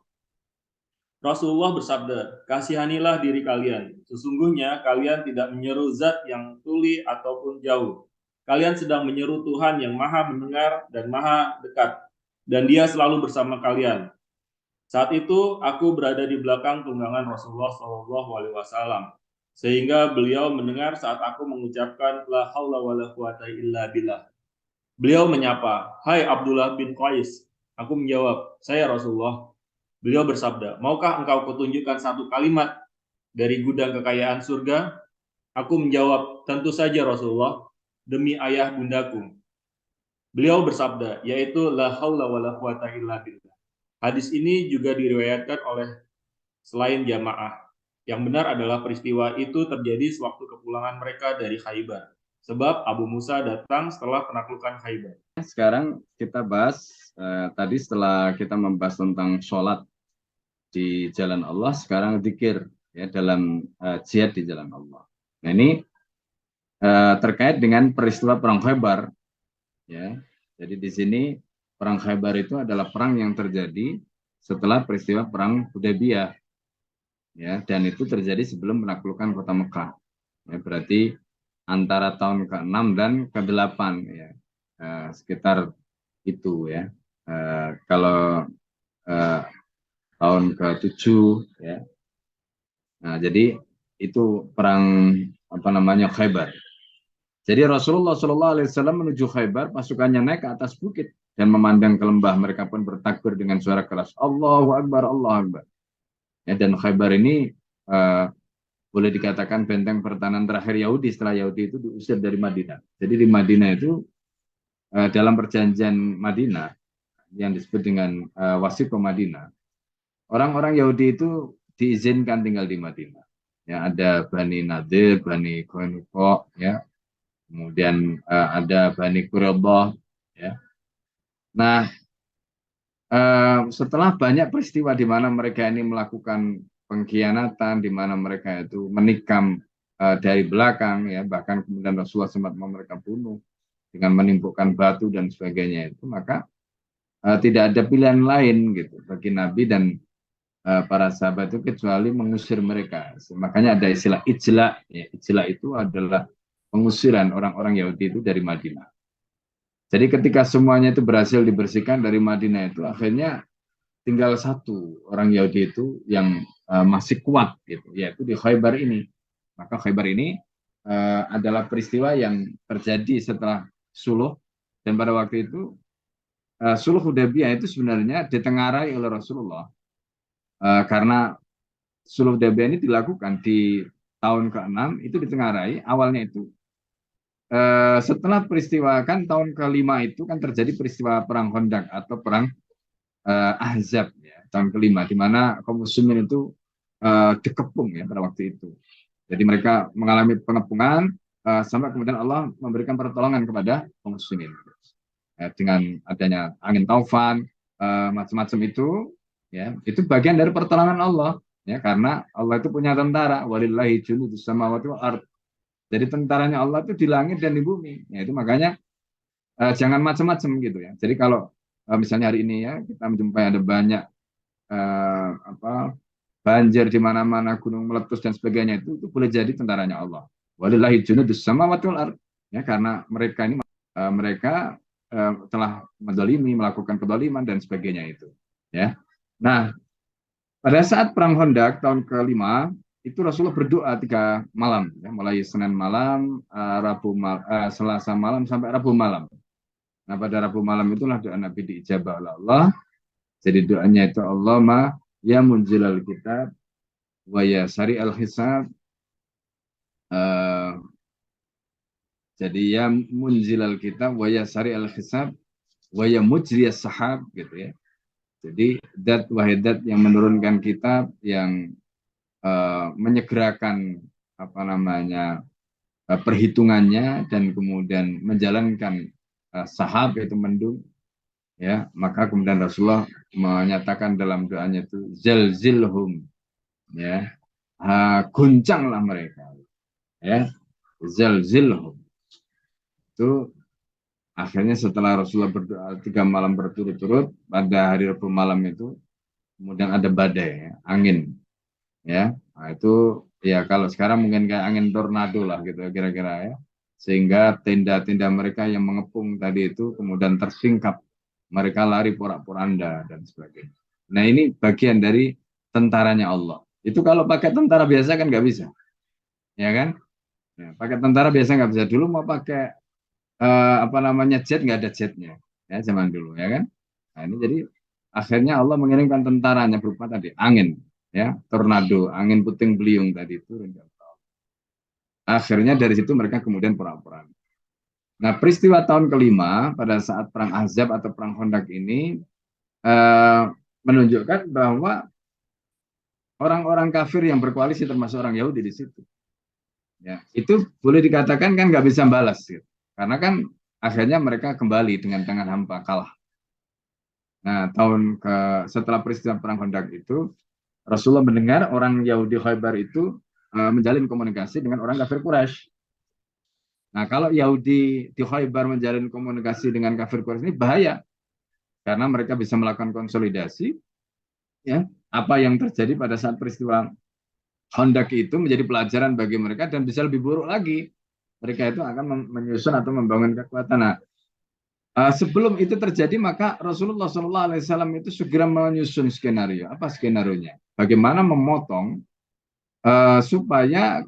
Rasulullah bersabda, kasihanilah diri kalian. Sesungguhnya kalian tidak menyeru zat yang tuli ataupun jauh. Kalian sedang menyeru Tuhan yang maha mendengar dan maha dekat. Dan dia selalu bersama kalian. Saat itu aku berada di belakang tunggangan Rasulullah SAW. Sehingga beliau mendengar saat aku mengucapkan La haula wa la quwata illa billah. Beliau menyapa, hai Abdullah bin Qais. Aku menjawab, saya Rasulullah. Beliau bersabda, maukah engkau kutunjukkan satu kalimat dari gudang kekayaan surga? Aku menjawab, tentu saja Rasulullah, demi ayah bundaku. Beliau bersabda, yaitu la haula wa la quwata illa billah. Hadis ini juga diriwayatkan oleh selain jamaah. Yang benar adalah peristiwa itu terjadi sewaktu kepulangan mereka dari Khaybar. Sebab Abu Musa datang setelah penaklukan Khaybar. Sekarang kita bahas, tadi setelah kita membahas tentang sholat di jalan Allah, sekarang zikir ya dalam jihad di jalan Allah. Nah ini terkait dengan peristiwa perang Khaybar, ya. Jadi di sini perang Khaybar itu adalah perang yang terjadi setelah peristiwa perang Hudaybiyah, ya, dan itu terjadi sebelum menaklukkan kota Mekah. Ya, berarti antara tahun ke-6 dan ke-8, ya, sekitar itu ya. Kalau tahun ke-7 ya. Nah, jadi itu perang Khaybar. Jadi Rasulullah SAW menuju Khaybar, pasukannya naik ke atas bukit dan memandang ke lembah. Mereka pun bertakbir dengan suara keras, Allahu Akbar, Allahu Akbar. Ya, dan Khaybar ini boleh dikatakan benteng pertahanan terakhir Yahudi setelah Yahudi itu diusir dari Madinah. Jadi di Madinah itu dalam perjanjian Madinah yang disebut dengan Wasiqah Madinah, orang-orang Yahudi itu diizinkan tinggal di Madinah. Ya, ada Bani Nadir, Bani Qainuqa, ya. Kemudian ada Bani Quraidah, ya. Nah, setelah banyak peristiwa di mana mereka ini melakukan pengkhianatan, di mana mereka itu menikam dari belakang, ya, bahkan kemudian Rasulullah sempat mau mereka bunuh dengan menimbulkan batu dan sebagainya itu, maka tidak ada pilihan lain gitu bagi Nabi dan para sahabat itu kecuali mengusir mereka. Makanya ada istilah ijla, ya. Ijla itu adalah pengusiran orang-orang Yahudi itu dari Madinah. Jadi ketika semuanya itu berhasil dibersihkan dari Madinah itu, akhirnya tinggal satu orang Yahudi itu yang masih kuat gitu, yaitu di Khaybar ini. Maka Khaybar ini adalah peristiwa yang terjadi setelah Suluh, dan pada waktu itu Suluh Hudaybiyah itu sebenarnya ditengarai oleh Rasulullah karena Suluh Hudaybiyah ini dilakukan di tahun ke-6, itu ditengarai awalnya itu setelah peristiwa, kan tahun ke-5 itu kan terjadi peristiwa perang Khandaq atau perang Ahzab ya, tahun ke-5, di mana kaum muslimin itu dikepung ya pada waktu itu. Jadi mereka mengalami pengepungan sampai kemudian Allah memberikan pertolongan kepada kaum muslimin dengan adanya angin taufan macam-macam itu ya, itu bagian dari pertolongan Allah ya, karena Allah itu punya tentara, walillahi junudus samawati wal ard. Jadi tentaranya Allah itu di langit dan di bumi. Ya, itu makanya jangan macam-macam gitu ya. Jadi kalau misalnya hari ini ya kita menjumpai ada banyak banjir di mana-mana, gunung meletus dan sebagainya, itu boleh jadi tentaranya Allah. Walillahi junudus samawati wal ard. Ya, karena mereka ini mereka telah menzalimi, melakukan kezaliman dan sebagainya itu. Ya. Nah, pada saat perang Khandaq tahun ke-5 itu Rasulullah berdoa 3 malam, ya, mulai Senin malam, Selasa malam sampai Rabu malam. Nah, pada Rabu malam itulah doa Nabi diijabah oleh Allah. Jadi doanya itu Allahumma ya munzilal kitab wa ya sari al hisab. Jadi ya munzilal kitab wa ya sari al hisab wa ya mujriyas sahab gitu ya. Jadi dat wahidat yang menurunkan kitab, yang menyegerakan perhitungannya dan kemudian menjalankan sahab itu mendung ya, maka kemudian Rasulullah menyatakan dalam doanya itu zalzilhum ya, guncanglah mereka ya, zalzilhum. Itu akhirnya setelah Rasulullah berdoa 3 malam berturut-turut, pada hari Rabu malam itu kemudian ada badai ya, angin ya. Nah, itu ya kalau sekarang mungkin kayak angin tornado lah gitu kira-kira ya, sehingga tenda-tenda mereka yang mengepung tadi itu kemudian tersingkap, mereka lari porak-poranda dan sebagainya. Nah, ini bagian dari tentaranya Allah. Itu kalau pakai tentara biasa kan nggak bisa, ya kan? Ya, pakai tentara biasa nggak bisa. Dulu mau pakai jet, nggak ada jetnya ya zaman dulu ya kan. Nah, ini jadi akhirnya Allah mengirimkan tentaranya berupa tadi angin ya, tornado, angin puting beliung tadi turun. Akhirnya dari situ mereka kemudian perang. Nah, peristiwa tahun ke-5 pada saat perang Ahzab atau perang Khandaq ini menunjukkan bahwa orang-orang kafir yang berkoalisi termasuk orang Yahudi di situ ya, itu boleh dikatakan kan nggak bisa balas gitu. Karena kan akhirnya mereka kembali dengan tangan hampa, kalah. Nah, setelah peristiwa perang Khandaq itu, Rasulullah mendengar orang Yahudi Khaybar itu menjalin komunikasi dengan orang kafir Quraisy. Nah, kalau Yahudi di Khaybar menjalin komunikasi dengan kafir Quraisy ini bahaya, karena mereka bisa melakukan konsolidasi. Ya, apa yang terjadi pada saat peristiwa Khandaq itu menjadi pelajaran bagi mereka, dan bisa lebih buruk lagi. Mereka itu akan menyusun atau membangun kekuatan. Nah, sebelum itu terjadi, maka Rasulullah SAW itu segera menyusun skenario. Apa skenarionya? Bagaimana memotong supaya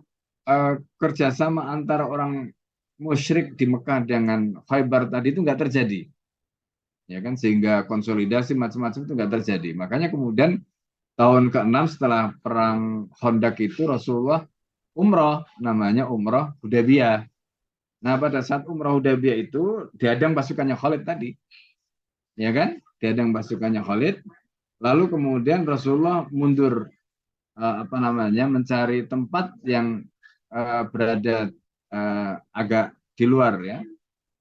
kerjasama antara orang musyrik di Mekah dengan Khaybar tadi itu nggak terjadi, ya kan, sehingga konsolidasi macam-macam itu nggak terjadi. Makanya kemudian tahun ke-6 setelah perang Khandaq itu Rasulullah umroh, namanya umroh Hudaybiyah. Nah, pada saat umroh Hudaybiyah itu dihadang pasukannya Khalid tadi, ya kan, dihadang pasukannya Khalid. Lalu kemudian Rasulullah mundur mencari tempat yang berada agak di luar ya.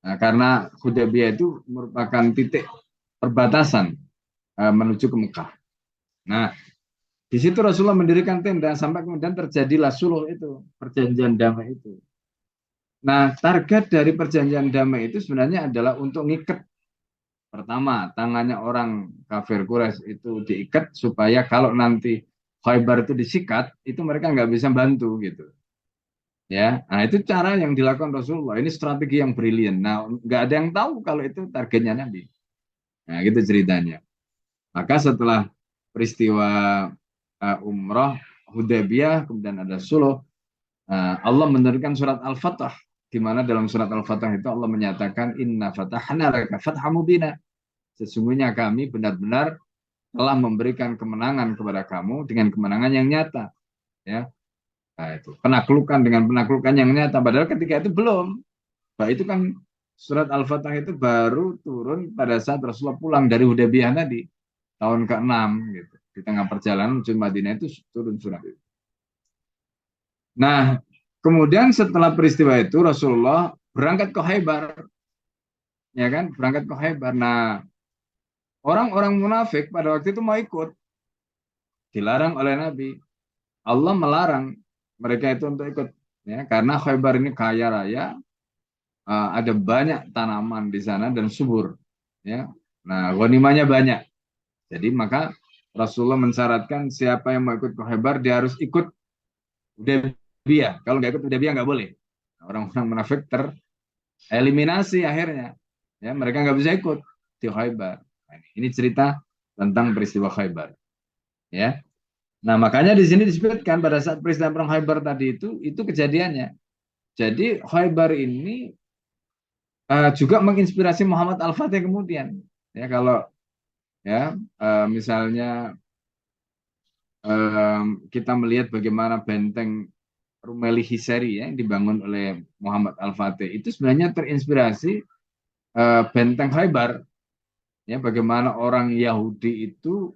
Nah, karena Hudaybiyah itu merupakan titik perbatasan menuju ke Mekah. Nah, di situ Rasulullah mendirikan tenda sampai kemudian terjadilah suluh itu, perjanjian damai itu. Nah, target dari perjanjian damai itu sebenarnya adalah untuk ngikat. Pertama, tangannya orang kafir Quraisy itu diikat supaya kalau nanti Khaybar itu disikat, itu mereka nggak bisa bantu gitu. Ya, nah itu cara yang dilakukan Rasulullah. Ini strategi yang brilian. Nah, nggak ada yang tahu kalau itu targetnya Nabi. Nah, gitu ceritanya. Maka setelah peristiwa umroh Hudaybiyah, kemudian ada Suluh, Allah menurunkan surat Al-Fatah, di mana dalam surat Al-Fatah itu Allah menyatakan Inna fatahna laka fatham mubina. Sesungguhnya kami benar-benar telah memberikan kemenangan kepada kamu dengan kemenangan yang nyata. Ya, nah, itu penaklukan dengan penaklukan yang nyata. Padahal ketika itu belum. Nah, itu kan surat Al-Fatah itu baru turun pada saat Rasulullah pulang dari Hudaybiyah tadi, tahun ke-6 gitu. Di tengah perjalanan menuju Madinah itu turun surat itu. Nah, kemudian setelah peristiwa itu Rasulullah berangkat ke Khaybar, ya kan? Berangkat ke Khaybar. Nah, orang-orang munafik pada waktu itu mau ikut, dilarang oleh Nabi. Allah melarang mereka itu untuk ikut, ya, karena Khaybar ini kaya raya, ada banyak tanaman di sana dan subur, ya. Nah, ghanimahnya banyak. Jadi maka Rasulullah mensyaratkan siapa yang mau ikut ke Khaybar dia harus ikut Hudaybiyah. Kalau nggak ikut Hudaybiyah nggak boleh. Nah, orang-orang munafik tereliminasi akhirnya. Ya, mereka nggak bisa ikut di Khaybar. Nah, ini cerita tentang peristiwa Khaybar. Ya. Nah, makanya di sini disebutkan pada saat peristiwa perang Khaybar tadi itu kejadiannya. Jadi Khaybar ini juga menginspirasi Muhammad Al-Fatih kemudian. Ya, kalau ya misalnya kita melihat bagaimana benteng Rumeli Hisari ya, yang dibangun oleh Muhammad Al-Fatih itu sebenarnya terinspirasi benteng Khaybar, ya, bagaimana orang Yahudi itu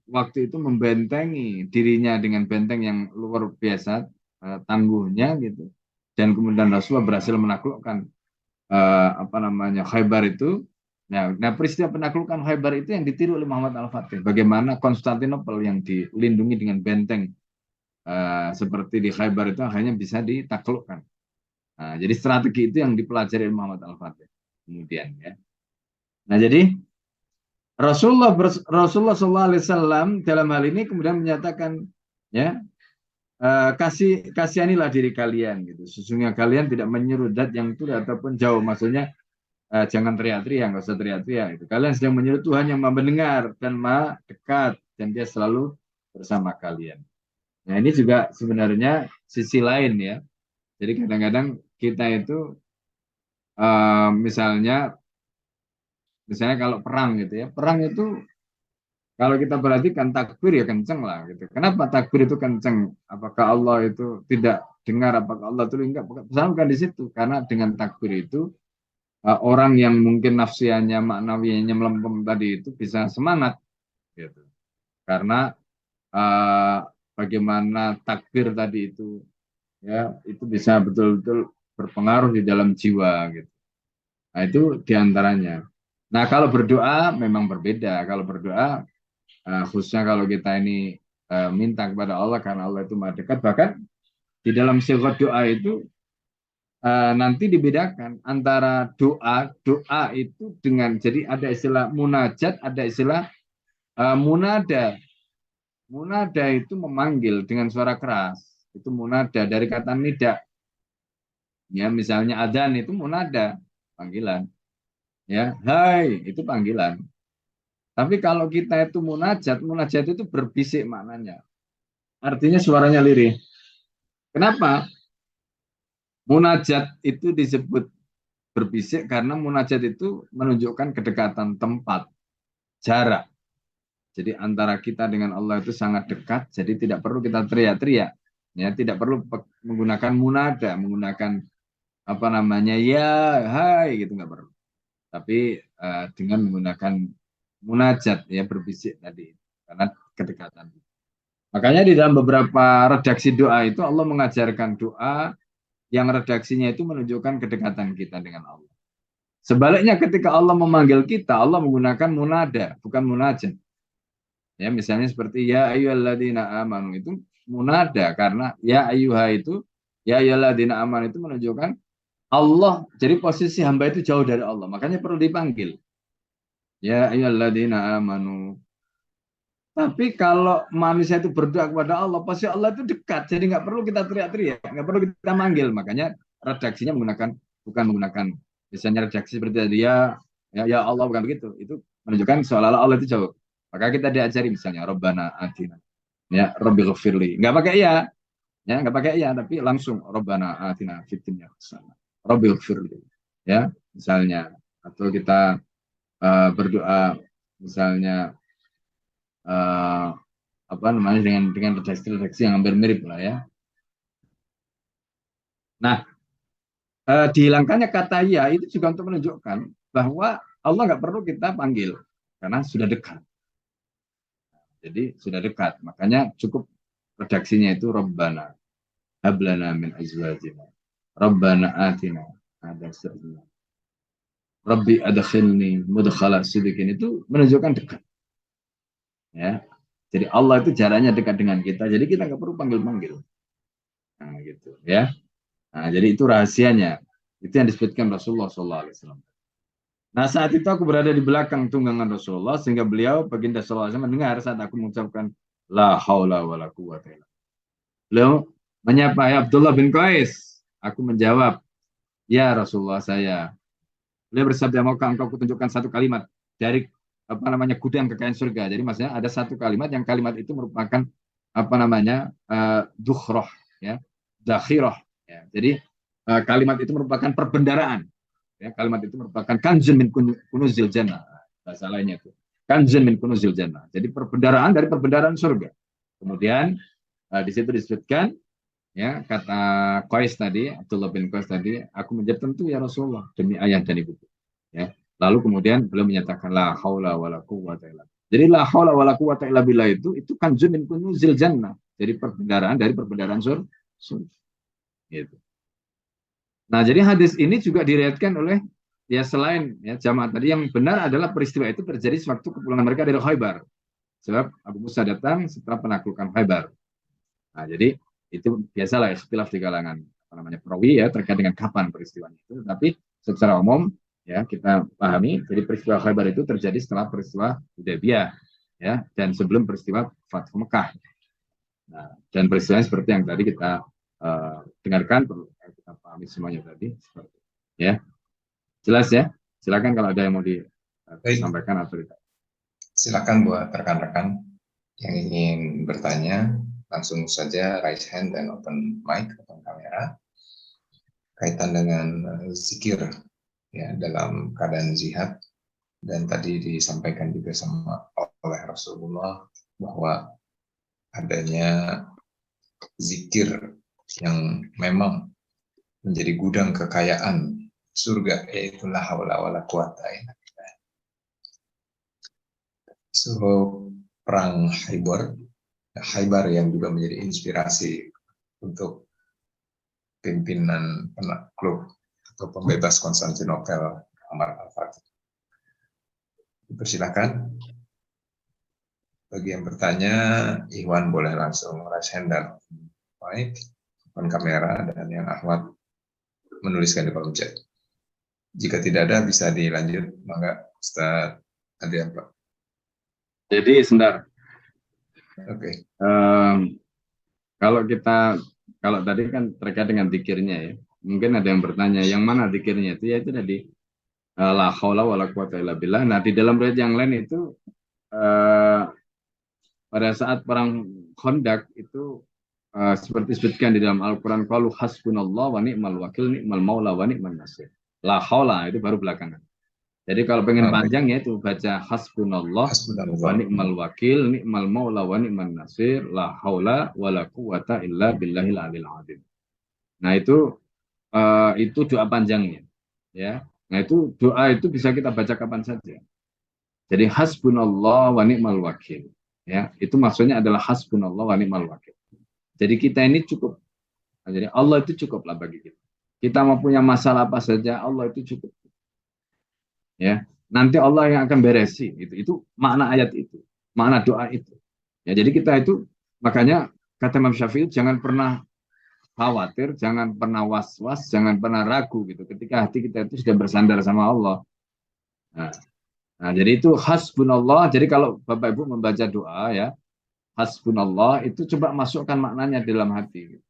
waktu itu membentengi dirinya dengan benteng yang luar biasa tangguhnya gitu, dan kemudian Rasulullah berhasil menaklukkan apa namanya Khaybar itu. Nah, peristiwa penaklukan Khaybar itu yang ditiru oleh Muhammad Al-Fatih. Bagaimana Konstantinopel yang dilindungi dengan benteng seperti di Khaybar itu akhirnya bisa ditaklukkan. Nah, jadi strategi itu yang dipelajari oleh Muhammad Al-Fatih kemudian, ya. Nah, jadi Rasulullah SAW dalam hal ini kemudian menyatakan, ya, kasihanilah diri kalian gitu. Sesungguhnya kalian tidak menyeru zat yang turun ataupun jauh. Maksudnya jangan teriak-teriak, nggak usah teriak-teriak. Gitu. Kalian sedang menyeru Tuhan yang maha mendengar dan maha dekat, dan dia selalu bersama kalian. Nah, ini juga sebenarnya sisi lain, ya. Jadi kadang-kadang kita itu misalnya kalau perang gitu ya, perang itu kalau kita perhatikan takbir ya kenceng lah gitu. Kenapa takbir itu kenceng? Apakah Allah itu tidak dengar? Apakah Allah itu enggak? Bukan di situ. Karena dengan takbir itu orang yang mungkin nafsiannya, maknawiannya melempem tadi itu bisa semangat gitu. Karena bagaimana takbir tadi itu, ya, itu bisa betul-betul berpengaruh di dalam jiwa gitu. Nah, itu diantaranya. Nah, kalau berdoa memang berbeda. Kalau berdoa khususnya kalau kita ini minta kepada Allah karena Allah itu maha dekat, bahkan di dalam sigat doa itu nanti dibedakan antara doa itu dengan, jadi ada istilah munajat, ada istilah munada. Munada itu memanggil dengan suara keras, itu munada dari kata nida. Ya, misalnya adzan itu munada, panggilan. Ya, hai itu panggilan. Tapi kalau kita itu munajat itu berbisik maknanya. Artinya suaranya lirih. Kenapa? Munajat itu disebut berbisik karena munajat itu menunjukkan kedekatan tempat, jarak. Jadi antara kita dengan Allah itu sangat dekat, jadi tidak perlu kita teriak-teriak. Ya, tidak perlu menggunakan munada, menggunakan apa namanya, ya, hai gitu, nggak perlu. Tapi dengan menggunakan munajat, ya, berbisik tadi, karena kedekatan. Makanya di dalam beberapa redaksi doa itu Allah mengajarkan doa yang redaksinya itu menunjukkan kedekatan kita dengan Allah. Sebaliknya ketika Allah memanggil kita, Allah menggunakan munada, bukan munajat. Ya, misalnya seperti ya ayyuhalladzina amanu itu munada, karena ya ayyuha itu, ya ayyuhalladzina amanu itu menunjukkan Allah, jadi posisi hamba itu jauh dari Allah, makanya perlu dipanggil. Ya ayyuhalladzina amanu. Tapi kalau manusia itu berdoa kepada Allah, pasti Allah itu dekat. Jadi nggak perlu kita teriak-teriak, nggak perlu kita manggil. Makanya redaksinya bukan menggunakan misalnya redaksi seperti tadi ya Allah, bukan begitu. Itu menunjukkan seolah-olah Allah itu jauh. Maka kita diajari misalnya Rabbana atina, ya Rabbil firli. Nggak pakai nggak pakai tapi langsung Rabbana atina fid dunya hasanah, Rabbil firli, ya misalnya. Atau kita berdoa misalnya apa namanya dengan redaksi yang hampir mirip lah ya. Nah, dihilangkannya kata ya itu juga untuk menunjukkan bahwa Allah nggak perlu kita panggil karena sudah dekat. Jadi sudah dekat, makanya cukup redaksinya itu Rabbana hablana min azwajina, Rabbana atina, ada seterusnya. Rabbi adkhilni mudkhala sidiqin, itu menunjukkan dekat. Ya. Jadi Allah itu jaraknya dekat dengan kita, jadi kita nggak perlu panggil-panggil. Nah, gitu ya. Nah, jadi itu rahasianya. Itu yang disebutkan Rasulullah SAW. Nah, saat itu aku berada di belakang tunggangan Rasulullah, sehingga beliau baginda SAW mendengar saat aku mengucapkan la haula wala quwwata illa billah. Beliau menyapa, ya Abdullah bin Qais. Aku menjawab, ya Rasulullah saya. Beliau bersabda, maukah engkau kutunjukkan satu kalimat dari apa namanya gudang kekayaan surga. Jadi maksudnya ada satu kalimat yang kalimat itu merupakan apa namanya dukhroh, ya, dakhirah. Ya. Jadi kalimat itu merupakan perbendaraan. Ya, kalimat itu merupakan kanzun min kunuzil jannah. Bahasa lainnya itu kanzun min kunuzil jannah. Jadi perbendaraan dari perbendaraan surga. Kemudian di situ disebutkan, ya, kata Qais tadi, Abdullah bin Qais tadi, aku menjawab tentu ya Rasulullah demi ayah dan ibuku. Ya. Lalu kemudian beliau menyatakan la haula wala quwwata illa billah. Jadi la haula wala quwwata illa billah itu kanzun min kunuzil jannah. Jadi perbendaraan dari perbendaraan surga. Gitu. Nah, jadi hadis ini juga diriwayatkan oleh ya selain ya jamaah tadi, yang benar adalah peristiwa itu terjadi sewaktu kepulangan mereka dari Khaybar. Sebab Abu Musa datang setelah penaklukan Khaybar. Nah, jadi itu biasalah ikhtilaf di kalangan apa namanya perawi ya terkait dengan kapan peristiwanya itu. Tapi secara umum ya kita pahami, jadi peristiwa Khaybar itu terjadi setelah peristiwa Hudaybiyah ya, dan sebelum peristiwa Fathu Mekah. Nah, dan peristiwanya seperti yang tadi kita dengarkan, perlu kita pahami semuanya tadi, ya. Jelas ya? Silakan kalau ada yang mau disampaikan atau tidak. Silakan buat rekan-rekan yang ingin bertanya, langsung saja raise hand dan open mic, open kamera. Kaitan dengan zikir ya dalam keadaan jihad, dan tadi disampaikan juga oleh Rasulullah bahwa adanya zikir yang memang menjadi gudang kekayaan surga, yaitu la haula wala quwata illa billah. So, perang Khaybar yang juga menjadi inspirasi untuk pimpinan penakluk atau pembebas Konstantinopel, Muhammad Al-Fatih. Dipersilakan. Bagi yang bertanya, Iwan boleh langsung raise hand dan mic, open kamera, dan yang akhwat menuliskan di kolom chat. Jika tidak ada, bisa dilanjut. Mangga, Ustaz Adrian, Pak. Jadi sebentar. Oke. Kalau tadi kan terkait dengan zikirnya ya. Mungkin ada yang bertanya, yang mana zikirnya itu? Ya itu tadi la haula wala quwata illa billah. Nah, di dalam riwayat yang lain itu pada saat perang Khandaq itu seperti disebutkan di dalam Al-Quran, qalu hasbunallah wa ni'mal wakil ni'mal maula wa ni'man nasir. La haula itu baru belakangan. Jadi kalau pengen panjang ya itu baca hasbunallah wa ni'mal wakil ni'mal maula wa ni'man nasir la haula wa la quwata illa billahil alil azim. Nah, itu doa panjangnya ya. Nah, itu doa itu bisa kita baca kapan saja. Jadi hasbunallah wa ni'mal wakil ya, itu maksudnya adalah hasbunallah wa ni'mal wakil. Jadi kita ini cukup. Jadi Allah itu cukuplah bagi kita. Kita mau punya masalah apa saja, Allah itu cukup. Ya, nanti Allah yang akan beresi. Itu makna ayat itu, makna doa itu. Ya, jadi kita itu makanya kata Imam Syafi'i, jangan pernah khawatir, jangan pernah was-was, jangan pernah ragu gitu. Ketika hati kita itu sudah bersandar sama Allah. Nah, Nah, jadi itu hasbunallah. Jadi kalau Bapak Ibu membaca doa ya, hasbunallah itu coba masukkan maknanya dalam hati.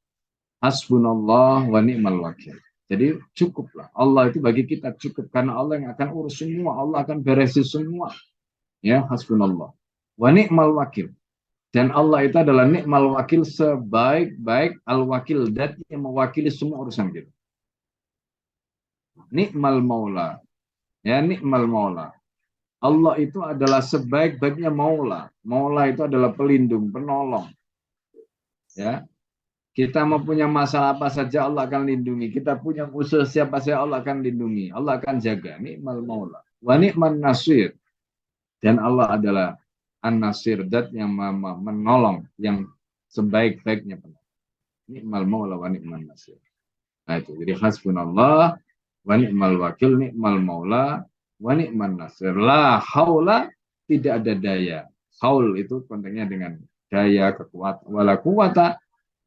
Hasbunallah wa ni'mal wakil. Jadi cukuplah. Allah itu bagi kita cukup karena Allah yang akan urus semua, Allah akan beresin semua. Ya, hasbunallah. Wa ni'mal wakil. Dan Allah itu adalah ni'mal wakil, sebaik-baik al-wakil, dat yang mewakili semua urusan kita. Ni'mal maula. Ya, ni'mal maula. Allah itu adalah sebaik-baiknya maula. Maula itu adalah pelindung, penolong. Ya. Kita mau punya masalah apa saja Allah akan lindungi. Kita punya musuh siapa saja Allah akan lindungi. Allah akan jaga. Ni'mal maula. Wa ni'man nasir. Dan Allah adalah an-nasir, dat yang menolong, yang sebaik-baiknya penolong. Ni'mal maula wa ni'man nasir. Nah itu. Jadi hasbunallah wa ni'mal wakil, ni'mal maula wa ni'man nasir. La haula, tidak ada daya. Haul itu konteksnya dengan daya, kekuatan. Wala quwata,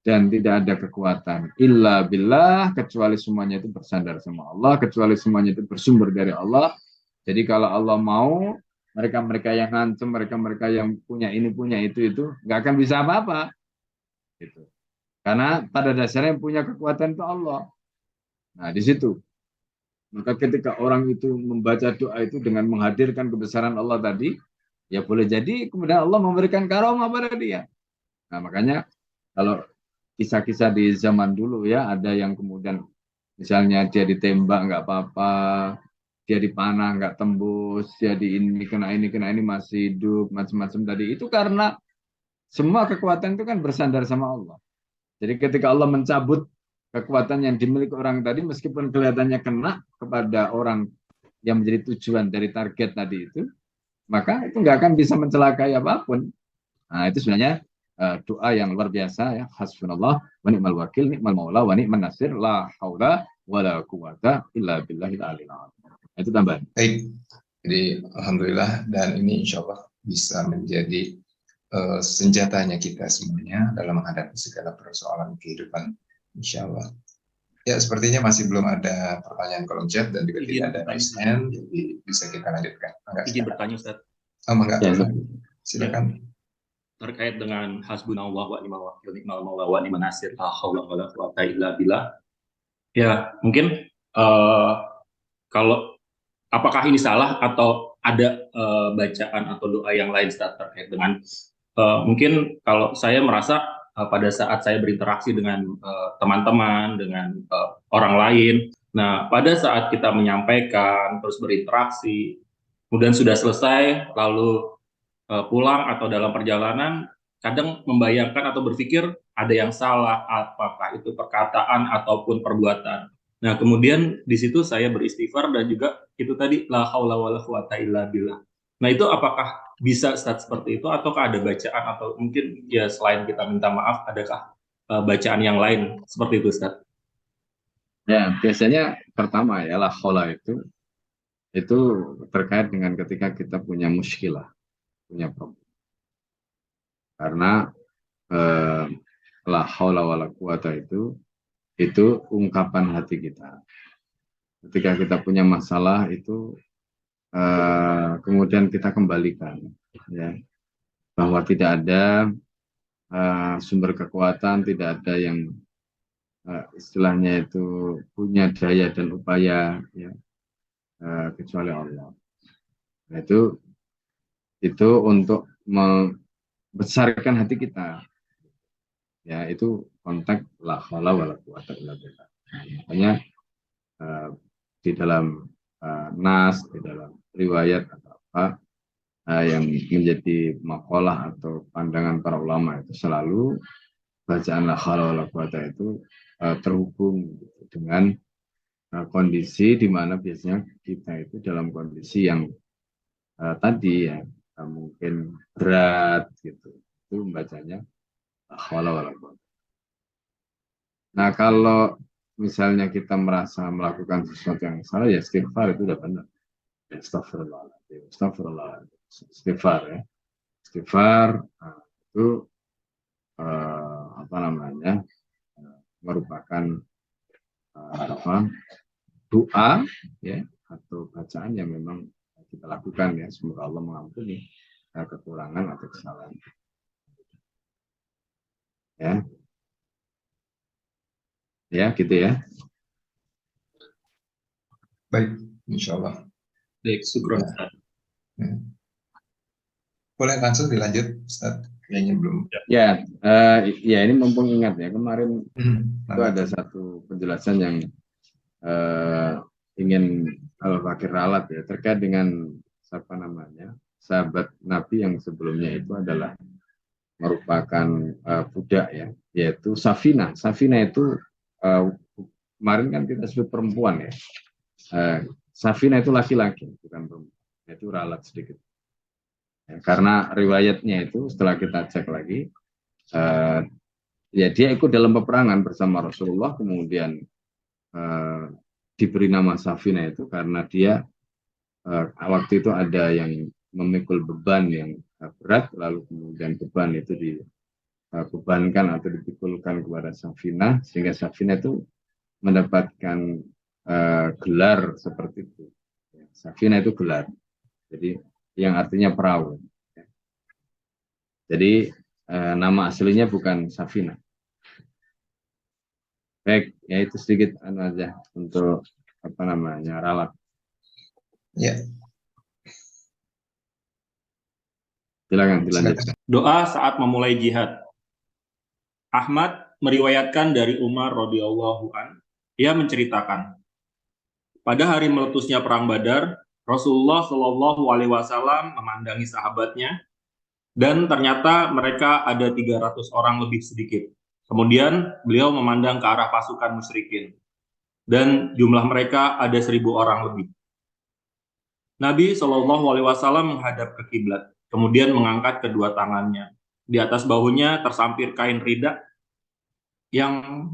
dan tidak ada kekuatan illa billah, kecuali semuanya itu bersandar sama Allah, kecuali semuanya itu bersumber dari Allah. Jadi kalau Allah mau, mereka-mereka yang ngancem, mereka-mereka yang punya ini punya itu nggak akan bisa apa-apa gitu. Karena pada dasarnya yang punya kekuatan itu Allah. Nah di situ, maka ketika orang itu membaca doa itu dengan menghadirkan kebesaran Allah tadi, ya boleh jadi kemudian Allah memberikan karomah pada dia. Nah makanya kalau kisah-kisah di zaman dulu ya, ada yang kemudian misalnya dia ditembak nggak apa-apa, dia dipanah nggak tembus, dia di ini kena ini masih hidup, macam-macam tadi. Itu karena semua kekuatan itu kan bersandar sama Allah. Jadi ketika Allah mencabut kekuatan yang dimiliki orang tadi, meskipun kelihatannya kena kepada orang yang menjadi tujuan dari target tadi itu, maka itu nggak akan bisa mencelakai apapun. Nah itu sebenarnya doa yang luar biasa ya, hasbunallah wa ni'mal wakil, ni'mal maula wa ni'man nasir, la haula wala quwata illa billahil aliyil azim. Itu tambahan. Baik, jadi alhamdulillah, dan ini insya Allah bisa menjadi senjatanya kita semuanya dalam menghadapi segala persoalan kehidupan, insya Allah. Ya, sepertinya masih belum ada pertanyaan kolom chat dan juga tidak ada raise hand, jadi bisa kita lanjutkan. Izin bertanya, Ustaz. Enggak, Ya, silakan. Terkait dengan hasbunallah wa ni'mal wakil, ni'mal maula wa ni'man nasir, la haula wala quwata illa billah. Ya, mungkin kalau apakah ini salah atau ada bacaan atau doa yang lain Ustaz terkait dengan mungkin kalau saya merasa pada saat saya berinteraksi dengan teman-teman, dengan orang lain, nah pada saat kita menyampaikan terus berinteraksi, kemudian sudah selesai lalu pulang atau dalam perjalanan, kadang membayangkan atau berpikir ada yang salah, apakah itu perkataan ataupun perbuatan. Nah, kemudian di situ saya beristighfar dan juga itu tadi la haula wala quwata illa billah. Nah, itu apakah bisa Ustaz seperti itu ataukah ada bacaan atau mungkin ya selain kita minta maaf adakah bacaan yang lain seperti itu Ustaz? Ya, biasanya pertama ya la haula itu terkait dengan ketika kita punya muskilah, punya problem. Karena la haula wala quwata itu ungkapan hati kita. Ketika kita punya masalah itu kemudian kita kembalikan ya, bahwa tidak ada sumber kekuatan, tidak ada yang istilahnya itu punya daya dan upaya ya, kecuali Allah. Nah, itu untuk membesarkan hati kita. Ya, itu konteks la haula wala quwata illa billah. Makanya di dalam nas, di dalam riwayat atau apa yang menjadi makalah atau pandangan para ulama itu selalu bacaan la haula wala quwata itu terhubung dengan kondisi di mana biasanya kita itu dalam kondisi yang tadi ya mungkin berat gitu, itu membacanya la haula wala quwata. Nah kalau misalnya kita merasa melakukan sesuatu yang salah ya istighfar, itu udah benar. Astagfirullahaladzim, astagfirullahaladzim, istighfar ya, istighfar itu apa namanya merupakan doa ya atau bacaan yang memang kita lakukan ya. Semoga Allah mengampuni kekurangan atau kesalahan. Ya. Ya, gitu ya. Baik, insya Allah. Baik, syukur Ustaz. Boleh langsung dilanjut, Ustaz? Kayaknya belum. Ya, ya ini mumpung ingat ya, kemarin itu ada satu penjelasan yang ingin Al-Fakir ralat ya, terkait dengan apa namanya, sahabat Nabi yang sebelumnya itu adalah merupakan budak ya, yaitu Safina. Safina itu kemarin kan kita sebut perempuan ya. Safina itu laki-laki, bukan perempuan. Itu ralat sedikit. Ya, karena riwayatnya itu setelah kita cek lagi, ya dia ikut dalam peperangan bersama Rasulullah, kemudian diberi nama Safina itu karena dia waktu itu ada yang memikul beban yang berat, lalu kemudian beban itu dibebankan atau dipikulkan kepada Safina, sehingga Safina itu mendapatkan gelar seperti itu. Safina itu gelar, jadi yang artinya perahu. Jadi nama aslinya bukan Safina. Baik, ya itu sedikit aja untuk apa namanya ralat. Ya. Silakan dilanjutkan. Doa saat memulai jihad. Ahmad meriwayatkan dari Umar radhiyallahu an, ia menceritakan, pada hari meletusnya perang Badar, Rasulullah Shallallahu alaihi wasallam memandangi sahabatnya dan ternyata mereka ada 300 orang lebih sedikit. Kemudian beliau memandang ke arah pasukan musyrikin dan jumlah mereka ada 1.000 orang lebih. Nabi Shallallahu alaihi wasallam menghadap ke kiblat, kemudian mengangkat kedua tangannya. Di atas bahunya tersampir kain rida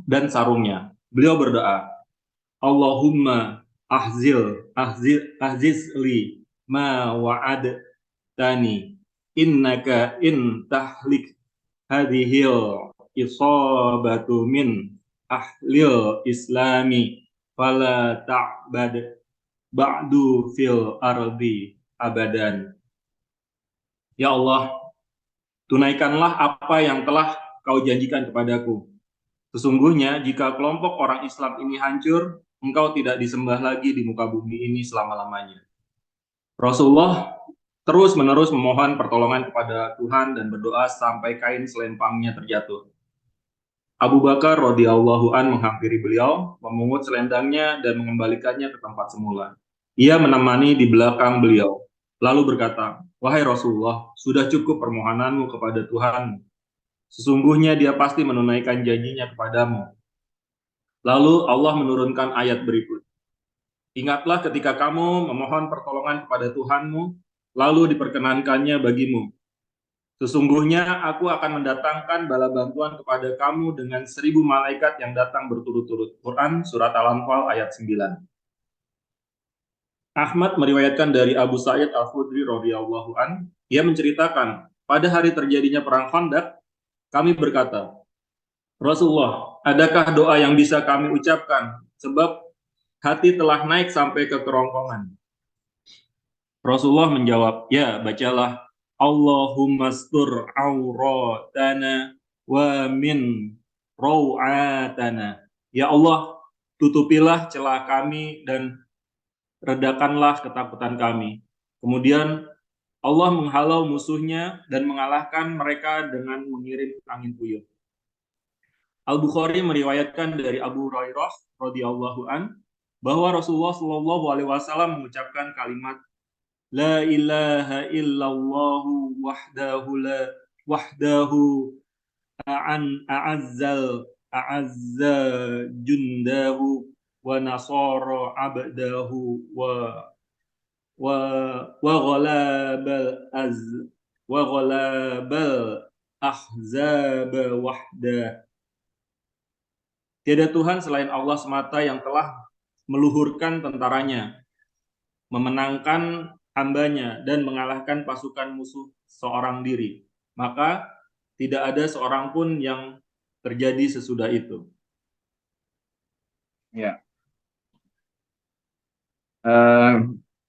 dan sarungnya. Beliau berdoa, Allahumma ahziz li ma wa'adtani innaka in tahlik hadhil isabatu min ahlil islami fala ta'bad ba'du fil ardi abadan. Ya Allah, tunaikanlah apa yang telah kau janjikan kepadaku. Sesungguhnya jika kelompok orang Islam ini hancur, engkau tidak disembah lagi di muka bumi ini selama-lamanya. Rasulullah terus-menerus memohon pertolongan kepada Tuhan dan berdoa sampai kain selempangnya terjatuh. Abu Bakar radhiyallahu an menghampiri beliau, memungut selendangnya dan mengembalikannya ke tempat semula. Ia menemani di belakang beliau, lalu berkata, wahai Rasulullah, sudah cukup permohonanmu kepada Tuhanmu. Sesungguhnya dia pasti menunaikan janjinya kepadamu. Lalu Allah menurunkan ayat berikut. Ingatlah ketika kamu memohon pertolongan kepada Tuhanmu, lalu diperkenankannya bagimu. Sesungguhnya aku akan mendatangkan bala bantuan kepada kamu dengan 1.000 malaikat yang datang berturut-turut. Quran Surat Al-Anfal ayat 9. Ahmad meriwayatkan dari Abu Sa'id Al-Khudri radhiyallahu an, ia menceritakan, pada hari terjadinya perang Khandaq, kami berkata, Rasulullah, adakah doa yang bisa kami ucapkan? Sebab hati telah naik sampai ke kerongkongan. Rasulullah menjawab, ya bacalah, Allahumma stur auratana wa min raw'atana. Ya Allah, tutupilah celah kami dan redakanlah ketakutan kami. Kemudian Allah menghalau musuhnya dan mengalahkan mereka dengan mengirim angin puyuh. Al-Bukhari meriwayatkan dari Abu Hurairah radhiyallahu an bahwa Rasulullah Shallallahu alaihi wasallam mengucapkan kalimat La ilaha illallah wahdahu a'azza jundahu wa nasara abdahu wa ghalabal ahzab wahdah. Tiada Tuhan selain Allah semata yang telah meluhurkan tentaranya, memenangkan hambanya, dan mengalahkan pasukan musuh seorang diri. Maka tidak ada seorang pun yang terjadi sesudah itu. Ya.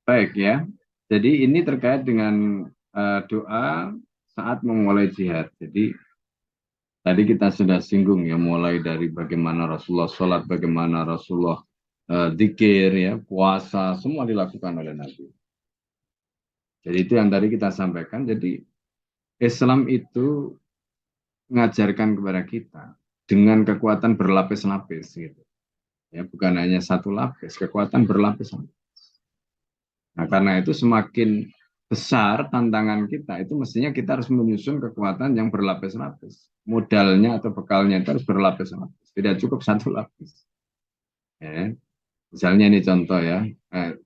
Baik ya. Jadi ini terkait dengan doa saat memulai jihad. Jadi tadi kita sudah singgung ya, mulai dari bagaimana Rasulullah sholat, bagaimana Rasulullah dzikir, ya, puasa, semua dilakukan oleh Nabi. Jadi itu yang tadi kita sampaikan. Jadi Islam itu mengajarkan kepada kita dengan kekuatan berlapis-lapis, gitu. Ya, bukan hanya satu lapis, kekuatan berlapis-lapis. Nah, karena itu semakin besar tantangan kita, itu mestinya kita harus menyusun kekuatan yang berlapis-lapis. Modalnya atau bekalnya itu harus berlapis-lapis. Tidak cukup satu lapis. Ya. Misalnya ini contoh ya.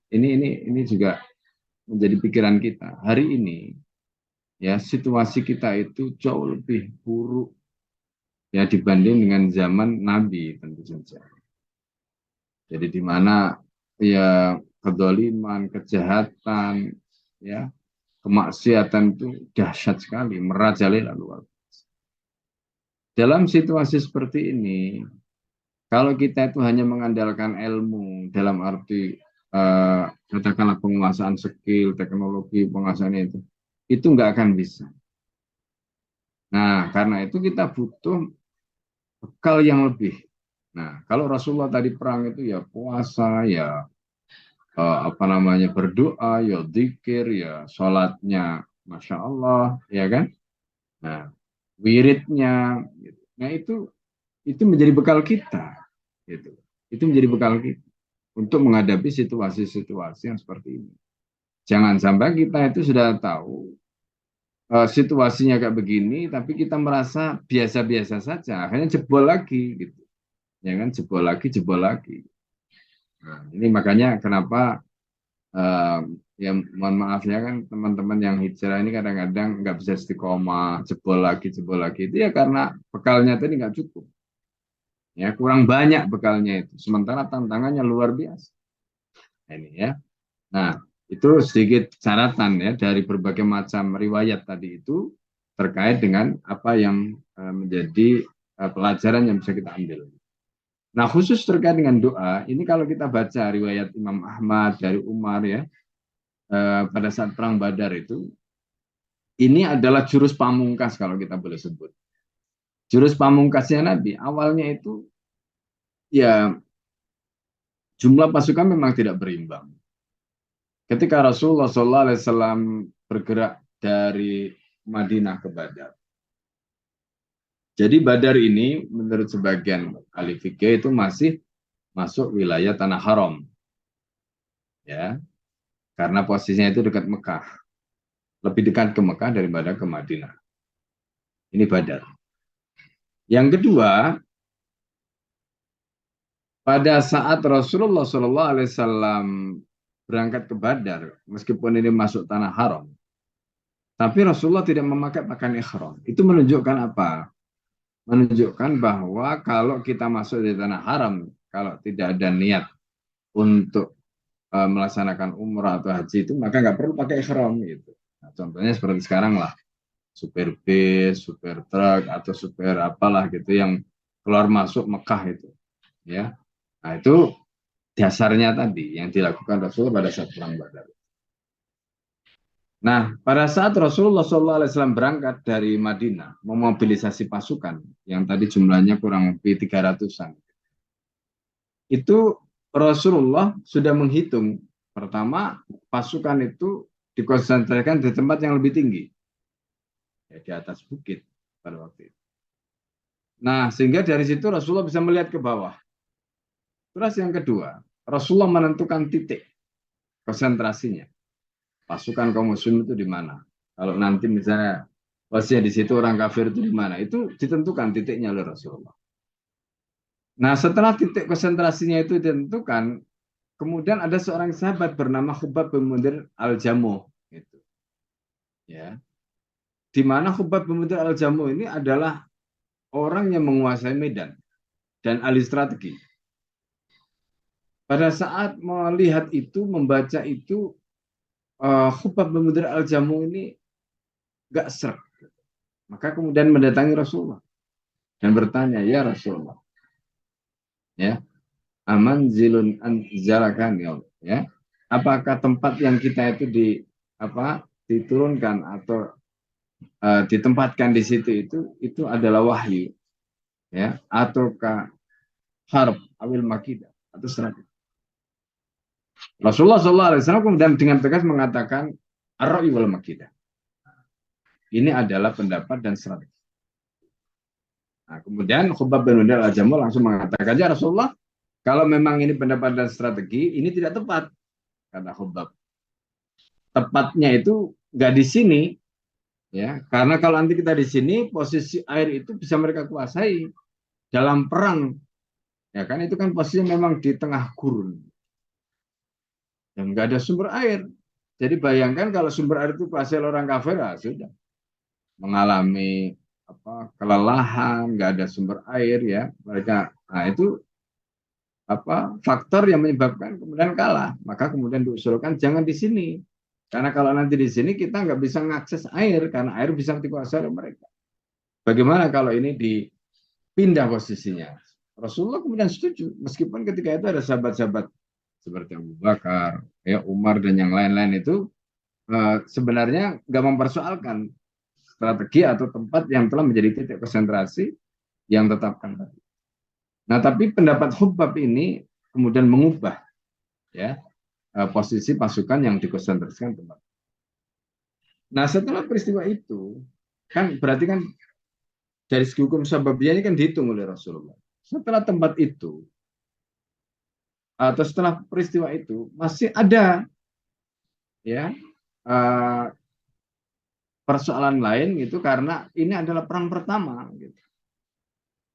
Ini juga menjadi pikiran kita. Hari ini ya situasi kita itu jauh lebih buruk ya dibanding dengan zaman Nabi tentu saja. Jadi di mana ya kedoliman, kejahatan, ya kemaksiatan itu dahsyat sekali, merajalela luar biasa. Dalam situasi seperti ini, kalau kita itu hanya mengandalkan ilmu dalam arti katakanlah penguasaan skill, teknologi, penguasaan itu nggak akan bisa. Nah, karena itu kita butuh bekal yang lebih. Nah, kalau Rasulullah tadi perang itu ya puasa, ya berdoa, ya zikir, ya sholatnya, masya Allah, ya kan? Nah, wiridnya, gitu. Nah itu menjadi bekal kita, gitu. Itu menjadi bekal kita untuk menghadapi situasi-situasi yang seperti ini. Jangan sampai kita itu sudah tahu situasinya kayak begini, tapi kita merasa biasa-biasa saja, akhirnya jebol lagi, gitu. Ya kan, jebol lagi. Nah, ini makanya kenapa ya mohon maaf ya kan teman-teman yang hijrah ini kadang-kadang nggak bisa istiqomah, jebol lagi. Itu ya karena bekalnya tadi nggak cukup. Ya, kurang banyak bekalnya itu. Sementara tantangannya luar biasa. Ini ya. Nah, itu sedikit catatan ya dari berbagai macam riwayat tadi itu terkait dengan apa yang menjadi pelajaran yang bisa kita ambil. Nah, khusus terkait dengan doa, ini kalau kita baca riwayat Imam Ahmad dari Umar ya, pada saat perang Badar itu, ini adalah jurus pamungkas kalau kita boleh sebut. Jurus pamungkasnya Nabi, awalnya itu ya jumlah pasukan memang tidak berimbang. Ketika Rasulullah SAW bergerak dari Madinah ke Badar. Jadi Badar ini menurut sebagian ahli fikih itu masih masuk wilayah Tanah Haram. Ya. Karena posisinya itu dekat Mekah. Lebih dekat ke Mekah daripada ke Madinah. Ini Badar. Yang kedua, pada saat Rasulullah SAW berangkat ke Badar, meskipun ini masuk tanah haram, tapi Rasulullah tidak memakai pakaian ihram. Itu menunjukkan apa? Menunjukkan bahwa kalau kita masuk di tanah haram, kalau tidak ada niat untuk melaksanakan umrah atau haji itu, maka nggak perlu pakai ihram gitu. Nah, contohnya seperti sekarang lah, supir bis, supir truk atau supir apalah gitu yang keluar masuk Mekah itu, ya. Nah itu dasarnya tadi yang dilakukan Rasulullah pada saat perang Badar. Nah pada saat Rasulullah SAW berangkat dari Madinah memobilisasi pasukan yang tadi jumlahnya kurang lebih 300-an, itu Rasulullah sudah menghitung pertama pasukan itu dikonsentrasikan di tempat yang lebih tinggi, ya, di atas bukit pada waktu itu. Nah sehingga dari situ Rasulullah bisa melihat ke bawah. Terus yang kedua, Rasulullah menentukan titik konsentrasinya. Pasukan kaum muslim itu di mana? Kalau nanti misalnya posisinya di situ orang kafir itu di mana? Itu ditentukan titiknya oleh Rasulullah. Nah, setelah titik konsentrasinya itu ditentukan, kemudian ada seorang sahabat bernama Khubab bin Mundir al-Jamuh, gitu. Ya. Di mana Khubab bin Mundir al-Jamuh ini adalah orang yang menguasai medan dan ahli strategi. Pada saat melihat itu, membaca itu, Khubab bin Mundir al-Jamuh ini gak serk. Maka kemudian mendatangi Rasulullah dan bertanya, ya Rasulullah, ya, aman zilun anzalakan, ya, apakah tempat yang kita itu diturunkan atau ditempatkan di situ itu adalah wahyu, ya, ataukah harb awil makidah atau strategi. Rasulullah SAW kemudian dengan tegas mengatakan ar-ra'yu wal makidah. Ini adalah pendapat dan strategi. Nah, kemudian Khubbab bin Mundir al-Jamal langsung mengatakan, ya Rasulullah, kalau memang ini pendapat dan strategi, ini tidak tepat, kata Khubbab. Tepatnya itu nggak di sini, ya, karena kalau nanti kita di sini, posisi air itu bisa mereka kuasai dalam perang, ya kan? Itu kan posisinya memang di tengah gurun, dan nggak ada sumber air. Jadi bayangkan kalau sumber air itu kuasai orang kafir, sudah mengalami kelelahan, nggak ada sumber air, ya mereka. Nah itu faktor yang menyebabkan kemudian kalah. Maka kemudian diusulkan jangan di sini, karena kalau nanti di sini kita nggak bisa mengakses air karena air bisa dikuasai oleh mereka. Bagaimana kalau ini dipindah posisinya? Rasulullah kemudian setuju, meskipun ketika itu ada sahabat-sahabat seperti Abu Bakar, ya Umar dan yang lain-lain itu sebenarnya nggak mempersoalkan strategi atau tempat yang telah menjadi titik konsentrasi yang tetapkan tadi. Nah, tapi pendapat Khubbab ini kemudian mengubah, ya, posisi pasukan yang dikonsentrasikan tempat. Nah, setelah peristiwa itu, kan berarti kan dari segi hukum sababiyah ini kan dihitung oleh Rasulullah. Setelah tempat itu atau setelah peristiwa itu masih ada, ya, persoalan lain gitu, karena ini adalah perang pertama gitu.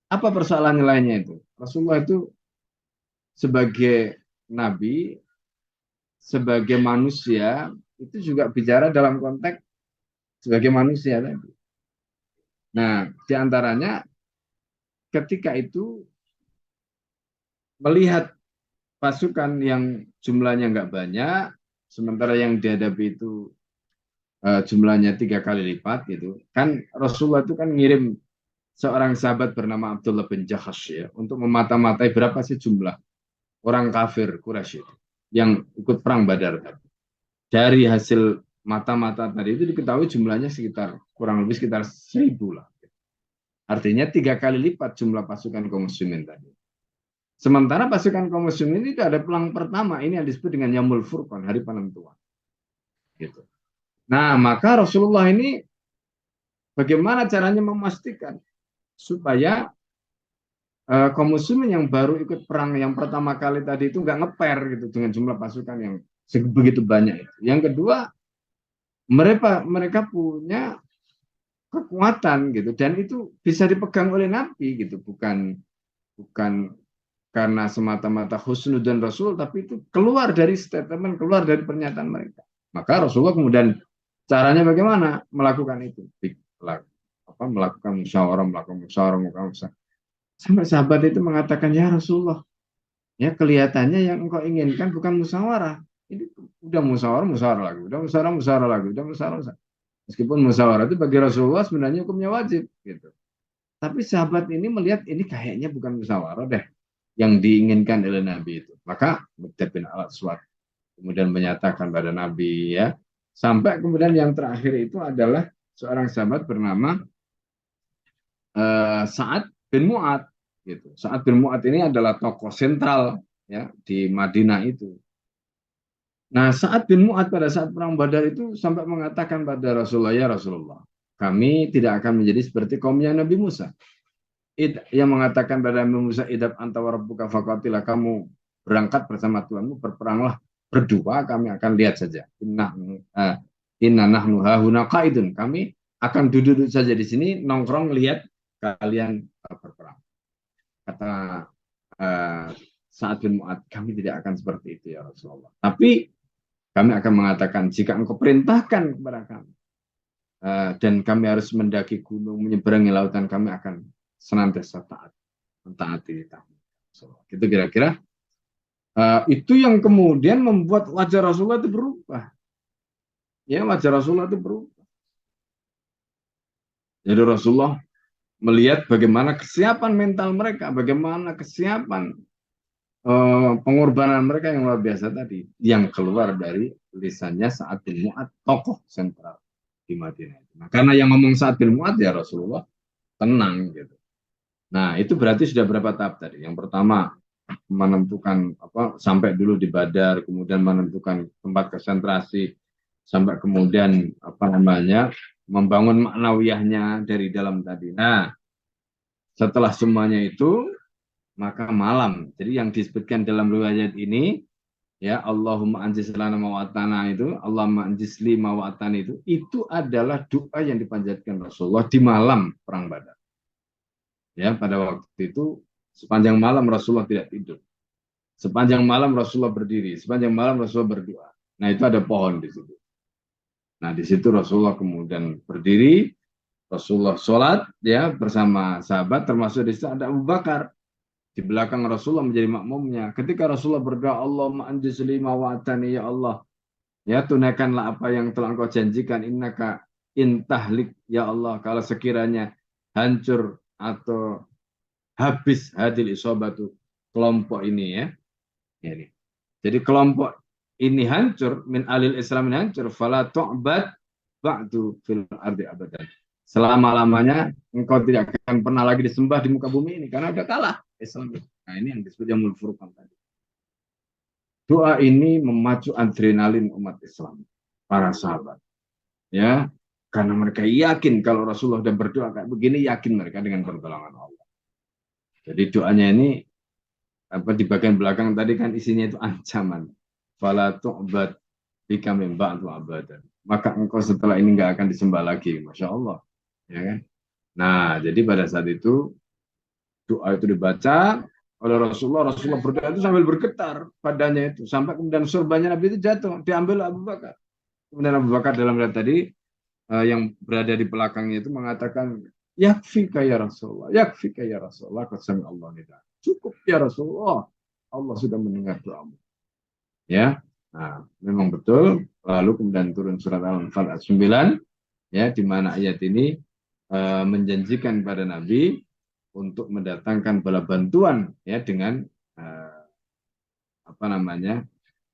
Apa persoalannya lainnya itu? Rasulullah itu sebagai nabi, sebagai manusia, itu juga bicara dalam konteks sebagai manusia tadi. Nah, diantaranya ketika itu melihat pasukan yang jumlahnya nggak banyak, sementara yang dihadapi itu jumlahnya 3 kali lipat gitu. Kan Rasulullah itu kan ngirim seorang sahabat bernama Abdullah bin Jahash, ya, untuk memata-matai berapa sih jumlah orang kafir Quraisy itu yang ikut perang Badar tadi. Dari hasil mata-mata tadi itu diketahui jumlahnya kurang lebih sekitar 1.000 lah. Artinya 3 kali lipat jumlah pasukan kaum muslimin tadi. Sementara pasukan kaum muslimin itu ada perang pertama, ini yang disebut dengan Yaumul Furqan, hari penentuan. Gitu. Nah, maka Rasulullah ini bagaimana caranya memastikan supaya kaum muslimin yang baru ikut perang yang pertama kali tadi itu nggak ngeper gitu dengan jumlah pasukan yang begitu banyak itu. Yang kedua, mereka punya kekuatan gitu, dan itu bisa dipegang oleh Nabi gitu, bukan karena semata-mata husnudzon Rasul, tapi itu keluar dari statement, keluar dari pernyataan mereka. Maka Rasulullah kemudian caranya bagaimana melakukan itu? Melakukan musyawarah. Sampai sahabat itu mengatakan, ya Rasulullah, ya kelihatannya yang engkau inginkan bukan musyawarah. Ini udah musyawarah lagi, udah musyawarah lagi. Meskipun musyawarah itu bagi Rasulullah sebenarnya hukumnya wajib, gitu. Tapi sahabat ini melihat ini kayaknya bukan musyawarah deh yang diinginkan oleh Nabi itu. Maka Miqdad bin al-Aswad kemudian menyatakan pada Nabi, ya. Sampai kemudian yang terakhir itu adalah seorang sahabat bernama Sa'ad bin Mu'ad. Gitu. Sa'ad bin Mu'ad ini adalah tokoh sentral, ya, di Madinah itu. Nah, Sa'ad bin Mu'ad pada saat perang Badar itu sampai mengatakan pada Rasulullah, ya Rasulullah, kami tidak akan menjadi seperti kaumnya Nabi Musa. Yang mengatakan pada Nabi Musa, idab anta wa rabbuka faqatilah, kamu berangkat bersama Tuhanmu, berperanglah berdua, kami akan lihat saja. Inna nahnu hahuna qaidun, kami akan duduk saja di sini nongkrong lihat kalian berperang. Kata Sa'ad bin Mu'ad, kami tidak akan seperti itu ya Rasulullah. Tapi kami akan mengatakan, jika engkau perintahkan kepada kami dan kami harus mendaki gunung, menyeberangi lautan, kami akan senantiasa taat, mentaati kami. Itu kira-kira itu yang kemudian membuat wajah Rasulullah itu berubah. Ya, wajah Rasulullah itu berubah. Jadi Rasulullah melihat bagaimana kesiapan mental mereka, bagaimana kesiapan pengorbanan mereka yang luar biasa tadi, yang keluar dari lisannya Sa'ad bin Mu'adz, tokoh sentral di Madinah. Nah, karena yang ngomong Sa'ad bin Mu'adz ya Rasulullah tenang gitu. Nah, itu berarti sudah berapa tahap tadi? Yang pertama menentukan sampai dulu di Badar, kemudian menentukan tempat konsentrasi, sampai kemudian membangun maknawiyahnya dari dalam tadi. Nah, setelah semuanya itu maka malam. Jadi yang disebutkan dalam riwayat ini ya Allahumma anjis lana mawatana itu, Allahumma anjis li mawatana itu adalah doa yang dipanjatkan Rasulullah di malam perang Badar. Ya, pada waktu itu sepanjang malam Rasulullah tidak tidur. Sepanjang malam Rasulullah berdiri, sepanjang malam Rasulullah berdoa. Nah, itu ada pohon di situ. Nah, di situ Rasulullah kemudian berdiri, Rasulullah sholat ya bersama sahabat, termasuk di situ ada Abu Bakar. Di belakang Rasulullah menjadi makmumnya. Ketika Rasulullah berdoa, Allahumma anjis li mawatani ya Allah. Ya, tunaikanlah apa yang telah Engkau janjikan, innaka intahlik ya Allah, kalau sekiranya hancur atau habis hadil isobatu, kelompok ini ya. Ini. Jadi kelompok ini hancur, min alil Islam ini hancur, fala tu'bad ba'du fil ardi abadan. Selama-lamanya engkau tidak akan pernah lagi disembah di muka bumi ini karena udah kalah Islam. Nah, ini yang disebut Yaumul Furqan tadi. Doa ini memacu adrenalin umat Islam, para sahabat. Ya, karena mereka yakin kalau Rasulullah sudah berdoa kayak begini, yakin mereka dengan pertolongan Allah. Jadi doanya ini di bagian belakang tadi kan isinya itu ancaman. Fala tu'bad bika min ba'du abadan. Maka engkau setelah ini nggak akan disembah lagi, Masya Allah. Ya kan? Nah, jadi pada saat itu doa itu dibaca oleh Rasulullah berdoa itu sambil bergetar badannya itu sampai kemudian surbanya Nabi itu jatuh, diambil Abu Bakar. Kemudian Abu Bakar dalam riwayat tadi yang berada di belakangnya itu mengatakan, yakfika ya Rasulullah, yakfika ya Rasulullah, qasami Allah nida. Cukup ya Rasulullah, Allah sudah mendengar doamu. Ya, nah, memang betul. Lalu kemudian turun surat Al-Anfal ayat 9, ya, di mana ayat ini menjanjikan pada Nabi untuk mendatangkan bala bantuan ya dengan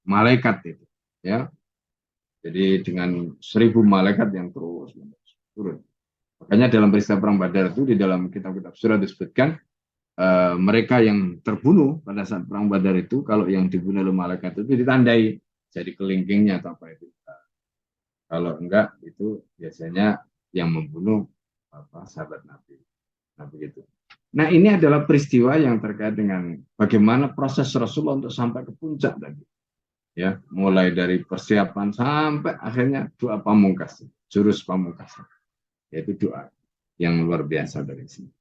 malaikat itu ya. Jadi dengan 1000 malaikat yang terus turun. Makanya dalam peristiwa perang Badar itu di dalam kitab-kitab surah disebutkan mereka yang terbunuh pada saat perang Badar itu, kalau yang dibunuh oleh malaikat itu ditandai jadi kelingkingnya atau apa itu. Kalau enggak itu biasanya yang membunuh sahabat Nabi. Nah, begitu. Nah, ini adalah peristiwa yang terkait dengan bagaimana proses Rasulullah untuk sampai ke puncak tadi. Ya, mulai dari persiapan sampai akhirnya doa pamungkas, jurus pamungkas. Yaitu doa yang luar biasa dari sini.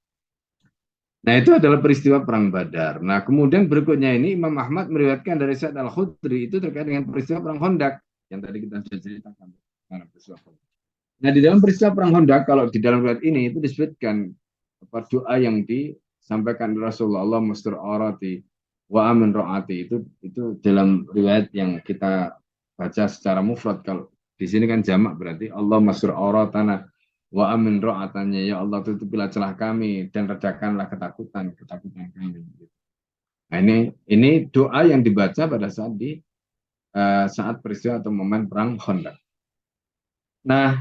Nah, itu adalah peristiwa perang Badar. Nah, kemudian berikutnya ini Imam Ahmad meriwayatkan dari Sa'id Al-Khudri itu terkait dengan peristiwa perang Khandaq yang tadi kita sudah ceritakan. Nah, di dalam peristiwa perang Khandaq, kalau di dalam riwayat ini itu disebutkan doa yang disampaikan Rasulullah, Allah mustur aurati wa amin ro'ati, itu dalam riwayat yang kita baca secara mufrad. Kalau di sini kan jamak, berarti Allah mustur auratana wa amin ro'atanya, ya Allah tutupilah celah kami dan redakanlah ketakutan kami. Nah, ini doa yang dibaca pada saat saat peristiwa atau momen perang Khandaq. Nah,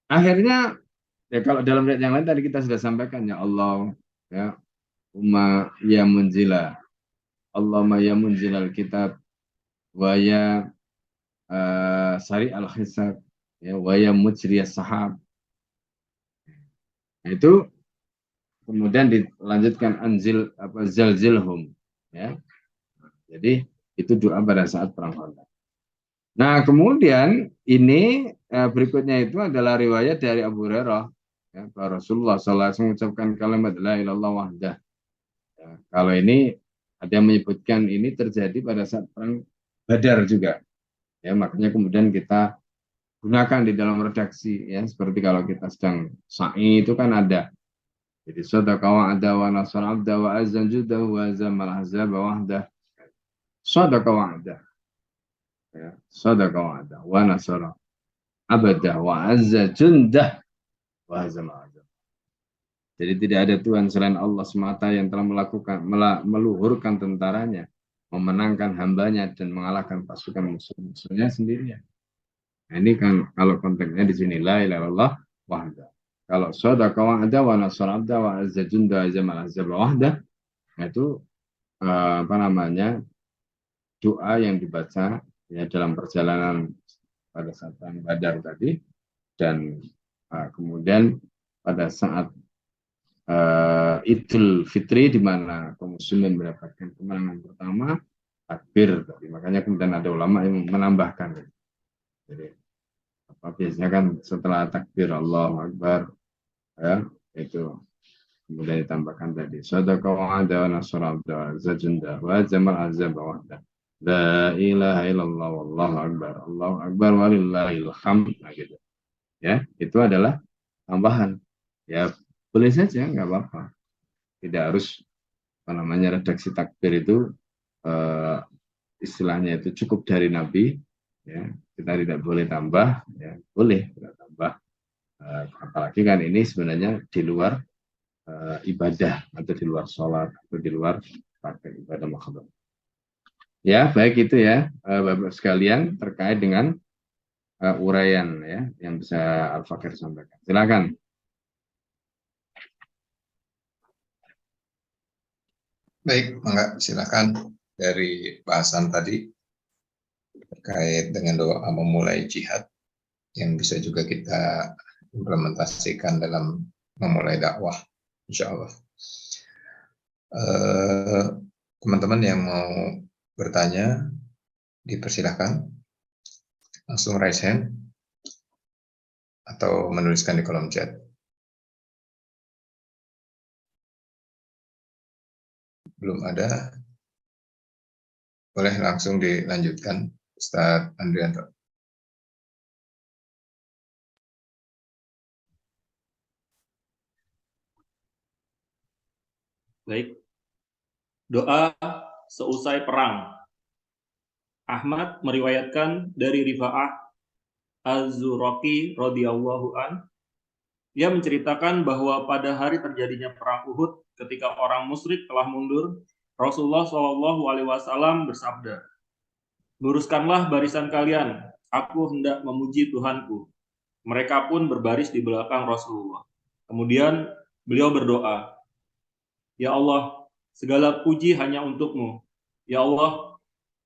akhirnya ya kalau dalam riwayat yang lain tadi kita sudah sampaikan, ya Allah ya ya munzila, Allahumma ya munzilal kitab wa ya sari al-hisab ya wa ya mujriyas sahab. Nah, itu kemudian dilanjutkan anzil zalzilhum ya. Jadi itu doa pada saat perang Khandaq. Nah, kemudian ini berikutnya itu adalah riwayat dari Abu Hurairah ya, Rasulullah SAW mengucapkan kalimat la ilaha illallah wahdah. Ya, kalau ini ada yang menyebutkan ini terjadi pada saat perang Badar juga. Ya, makanya kemudian kita gunakan di dalam redaksi ya, seperti kalau kita sedang sa'i itu kan ada. Jadi sadaqa wa'ada wa nasara 'abda wa azza judahu wa zamal ahzaba wahdah. Sadaqa wa'ada. Ya, sadaqa wa'ada wa nasara 'abda wa azza jundah wa zamal ahzaba. Jadi tidak ada Tuhan selain Allah semata yang telah meluhurkan tentaranya, memenangkan hambanya dan mengalahkan pasukan musuh-musuhnya sendirian. Nah, ini kan kalau konteksnya di sini la ilaha illallah wahda. Kalau sadaqa wa'ada wa nasara 'abda wa azza junda jamal azza wahda, itu apa namanya, doa yang dibaca ya dalam perjalanan pada saat perang Badar tadi, dan kemudian pada saat Idul Fitri di mana kaum muslimin mendapatkan kemenangan pertama, takbir tadi. Makanya kemudian ada ulama yang menambahkan. Jadi biasanya kan setelah takbir Allahu Akbar, ya, itu kemudian ditambahkan tadi sadaqa wa'ada wa nasara 'abda zajunda wa jamal azab wahda la ilaha illallah wallahu akbar walillahil hamd. Nah, gitu ya, itu adalah tambahan ya, boleh saja, nggak apa-apa, tidak harus apa namanya redaksi takbir itu istilahnya itu cukup dari Nabi ya, kita tidak boleh tambah ya, boleh kita tambah, apalagi kan ini sebenarnya di luar ibadah atau di luar sholat atau di luar pakai ibadah makhluk. Ya, baik itu ya, Bapak sekalian terkait dengan uraian ya yang bisa Al-Fakir sampaikan. Silakan. Baik, Mangga, silakan dari bahasan tadi terkait dengan doa memulai jihad yang bisa juga kita implementasikan dalam memulai dakwah, insya Allah. Teman-teman yang mau bertanya, dipersilahkan langsung raise hand atau menuliskan di kolom chat. Belum ada, boleh langsung dilanjutkan, Ustadz Andrianto. Baik. Doa seusai perang. Ahmad meriwayatkan dari Rifa'ah Az-Zuraqi radhiyallahu an, dia menceritakan bahwa pada hari terjadinya perang Uhud, ketika orang musyrik telah mundur, Rasulullah SAW bersabda, "Luruskanlah barisan kalian, aku hendak memuji Tuhanku." Mereka pun berbaris di belakang Rasulullah. Kemudian beliau berdoa, "Ya Allah, segala puji hanya untuk-Mu. Ya Allah,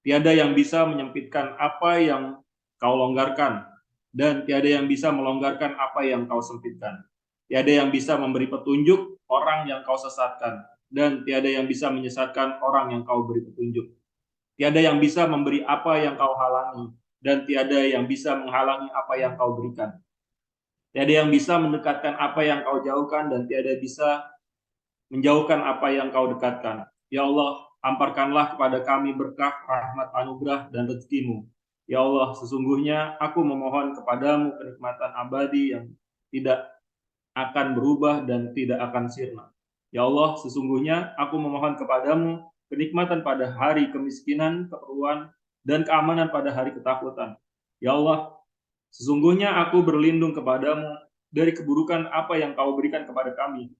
tiada yang bisa menyempitkan apa yang Kau longgarkan, dan tiada yang bisa melonggarkan apa yang Kau sempitkan. Tiada yang bisa memberi petunjuk orang yang Kau sesatkan, dan tiada yang bisa menyesatkan orang yang Kau beri petunjuk. Tiada yang bisa memberi apa yang Kau halangi, dan tiada yang bisa menghalangi apa yang Kau berikan. Tiada yang bisa mendekatkan apa yang Kau jauhkan, dan tiada bisa menjauhkan apa yang Kau dekatkan. Ya Allah, amparkanlah kepada kami berkah, rahmat, anugerah, dan rezeki-Mu. Ya Allah, sesungguhnya aku memohon kepadamu kenikmatan abadi yang tidak akan berubah dan tidak akan sirna. Ya Allah, sesungguhnya aku memohon kepadamu kenikmatan pada hari kemiskinan, keperluan, dan keamanan pada hari ketakutan. Ya Allah, sesungguhnya aku berlindung kepadamu dari keburukan apa yang Kau berikan kepada kami,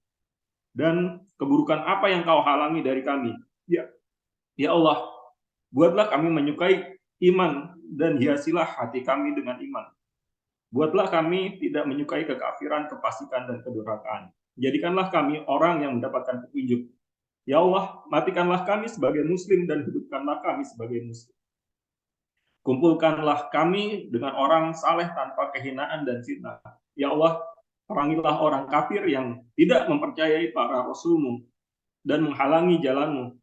dan keburukan apa yang Kau halangi dari kami. Ya Allah, buatlah kami menyukai iman dan hiasilah hati kami dengan iman. Buatlah kami tidak menyukai kekafiran, kefasikan, dan kedurhakaan. Jadikanlah kami orang yang mendapatkan petunjuk. Ya Allah, matikanlah kami sebagai muslim dan hidupkanlah kami sebagai muslim. Kumpulkanlah kami dengan orang saleh tanpa kehinaan dan fitnah. Ya Allah, perangilah orang kafir yang tidak mempercayai para Rasul-Mu dan menghalangi jalan-Mu.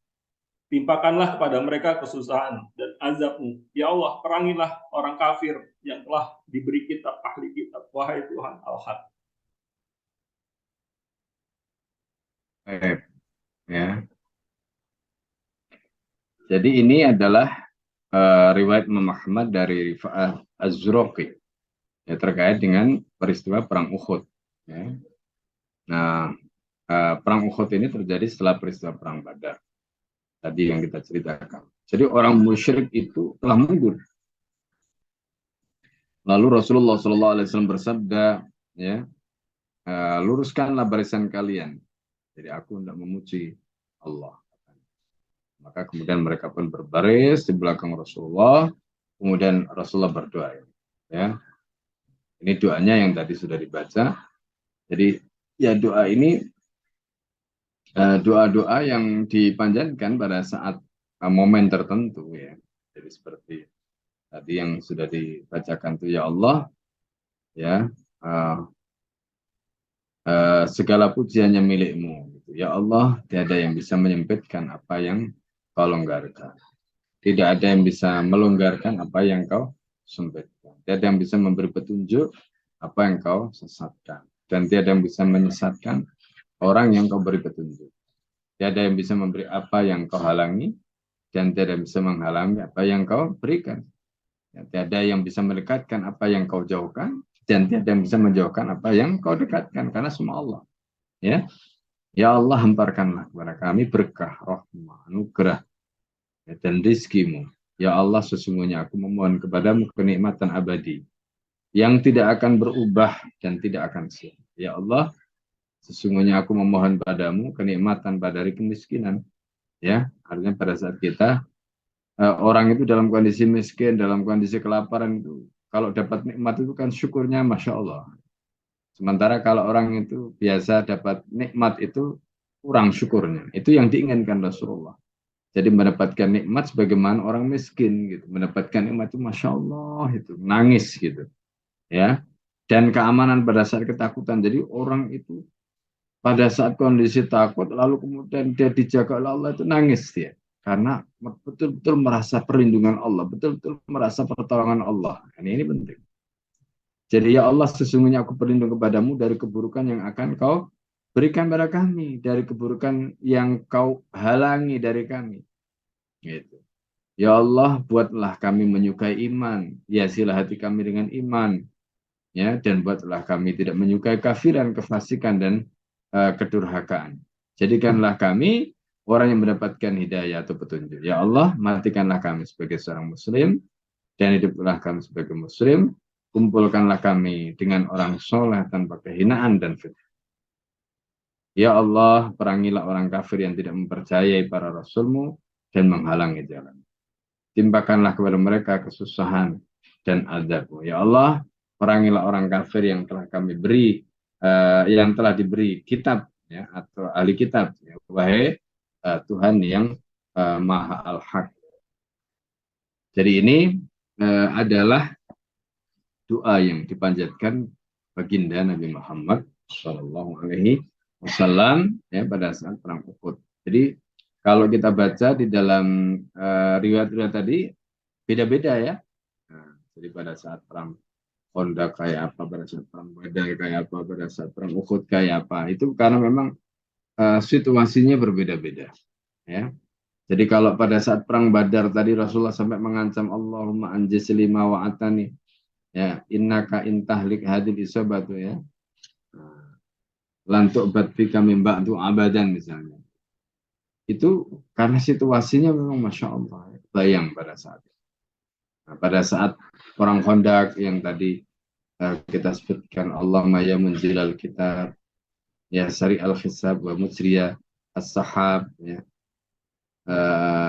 Timpakanlah kepada mereka kesusahan dan azab-Mu. Ya Allah, perangilah orang kafir yang telah diberi kitab ahli kitab. Wahai Tuhan Al-Had. Ya. Jadi ini adalah riwayat Imam Ahmad dari Rifa'ah Az-Zuraqi ya, terkait dengan peristiwa perang Uhud. Ya. Nah, perang Uhud ini terjadi setelah peristiwa perang Badar tadi yang kita ceritakan. Jadi orang musyrik itu telah mundur. Lalu Rasulullah SAW bersabda, ya, luruskanlah barisan kalian. Jadi aku hendak memuji Allah. Maka kemudian mereka pun berbaris di belakang Rasulullah, kemudian Rasulullah berdoa. Ya, ini doanya yang tadi sudah dibaca. Jadi ya doa ini doa-doa yang dipanjatkan pada saat momen tertentu ya. Jadi seperti tadi yang sudah dibacakan itu, ya Allah, ya segala pujiannya milikmu. Gitu. Ya Allah, tiada yang bisa menyempitkan apa yang kau longgarkan. Tidak ada yang bisa melonggarkan apa yang kau sempitkan. Tiada yang bisa memberi petunjuk apa yang kau sesatkan. Dan tiada yang bisa menyesatkan orang yang kau beri petunjuk. Tiada yang bisa memberi apa yang kau halangi, dan tiada yang bisa menghalangi apa yang kau berikan. Ya, tiada yang bisa mendekatkan apa yang kau jauhkan, dan tiada yang bisa menjauhkan apa yang kau dekatkan, karena semua Allah. Ya, ya Allah, hamparkanlah kepada kami berkah, rahmah, anugerah, ya, dan rizkimu. Ya Allah, sesungguhnya aku memohon kepadamu kenikmatan abadi yang tidak akan berubah dan tidak akan sia. Ya Allah, sesungguhnya aku memohon padamu kenikmatan pada hari kemiskinan. Ya, artinya pada saat kita orang itu dalam kondisi miskin, dalam kondisi kelaparan itu, kalau dapat nikmat itu kan syukurnya Masya Allah. Sementara kalau orang itu biasa dapat nikmat itu kurang syukurnya. Itu yang diinginkan Rasulullah. Jadi mendapatkan nikmat sebagaimana orang miskin gitu, mendapatkan nikmat itu Masya Allah itu nangis gitu, ya. Dan keamanan pada saat ketakutan. Jadi orang itu pada saat kondisi takut lalu kemudian dia dijaga oleh Allah itu nangis dia, karena betul-betul merasa perlindungan Allah, betul-betul merasa pertolongan Allah. Ini penting. Jadi ya Allah, sesungguhnya aku berlindung kepadamu dari keburukan yang akan kau berikan pada kami, dari keburukan yang kau halangi dari kami. Gitu. Ya Allah, buatlah kami menyukai iman, hiasilah hati kami dengan iman, ya, dan buatlah kami tidak menyukai kafiran, kefasikan, dan kedurhakaan. Jadikanlah kami orang yang mendapatkan hidayah atau petunjuk. Ya Allah, matikanlah kami sebagai seorang muslim, dan hiduplah kami sebagai muslim. Kumpulkanlah kami dengan orang soleh tanpa kehinaan dan fitnah. Ya Allah, perangilah orang kafir yang tidak mempercayai para rasulmu dan menghalangi jalan. Timpakanlah kepada mereka kesusahan dan azab. Ya Allah, perangilah orang kafir yang telah kami beri, yang telah diberi kitab, ya, atau ahli kitab. Ya. Wahai Tuhan yang Maha Al-Haq. Jadi ini adalah doa yang dipanjatkan baginda Nabi Muhammad Shallallahu Alaihi Wasallam ya pada saat perang Uhud. Jadi kalau kita baca di dalam riwayat-riwayat tadi beda-beda ya. Nah, jadi pada saat perang Honda kayak apa, pada saat perang Badar kayak apa, pada saat perang Uhud kayak apa. Itu karena memang situasinya berbeda-beda. Ya. Jadi kalau pada saat perang Badar tadi Rasulullah sampai mengancam Allahumma anjis lima wa atani. Ya, innaka intahlik hadil isabatu ya. Lantuk batfi kami mbak abadan misalnya. Itu karena situasinya memang Masya Allah, bayang pada saat itu. Nah, pada saat perang Khandaq yang tadi kita sebutkan, Allahumma ya munzilal kitab, ya sari al-hisab wa mujriya as-sahab, ya,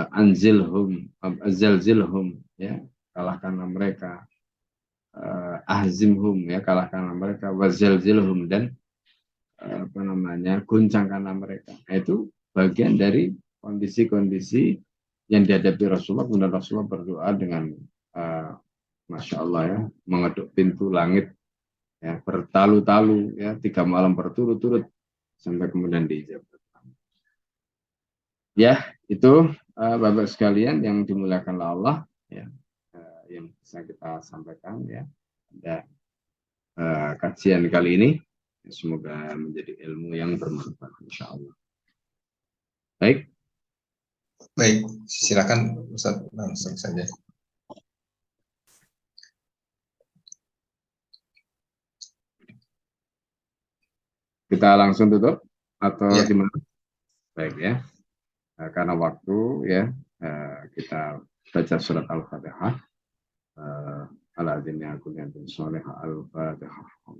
anzilhum, azalzilhum, ya, kalahkanlah mereka, ahzimhum, ya, kalahkanlah mereka, wazalzilhum, dan apa namanya, guncangkanlah mereka. Nah, itu bagian dari kondisi-kondisi yang dihadapi Rasulullah. Kemudian Rasulullah berdoa dengan Masya Allah ya, mengetuk pintu langit ya, bertalu-talu ya, 3 malam berturut-turut sampai kemudian diijabah. Ya, itu Bapak sekalian yang dimuliakan Allah ya, yang bisa kita sampaikan ya pada kajian kali ini. Semoga menjadi ilmu yang bermanfaat insya Allah. Baik. Baik, silakan Ustaz, langsung saja. Kita langsung tutup atau Ya. gimana? Baik ya. Karena waktu ya, kita baca surat Al-Fatihah. Al-Adinnya aku niatin soleh Al-Fatihah.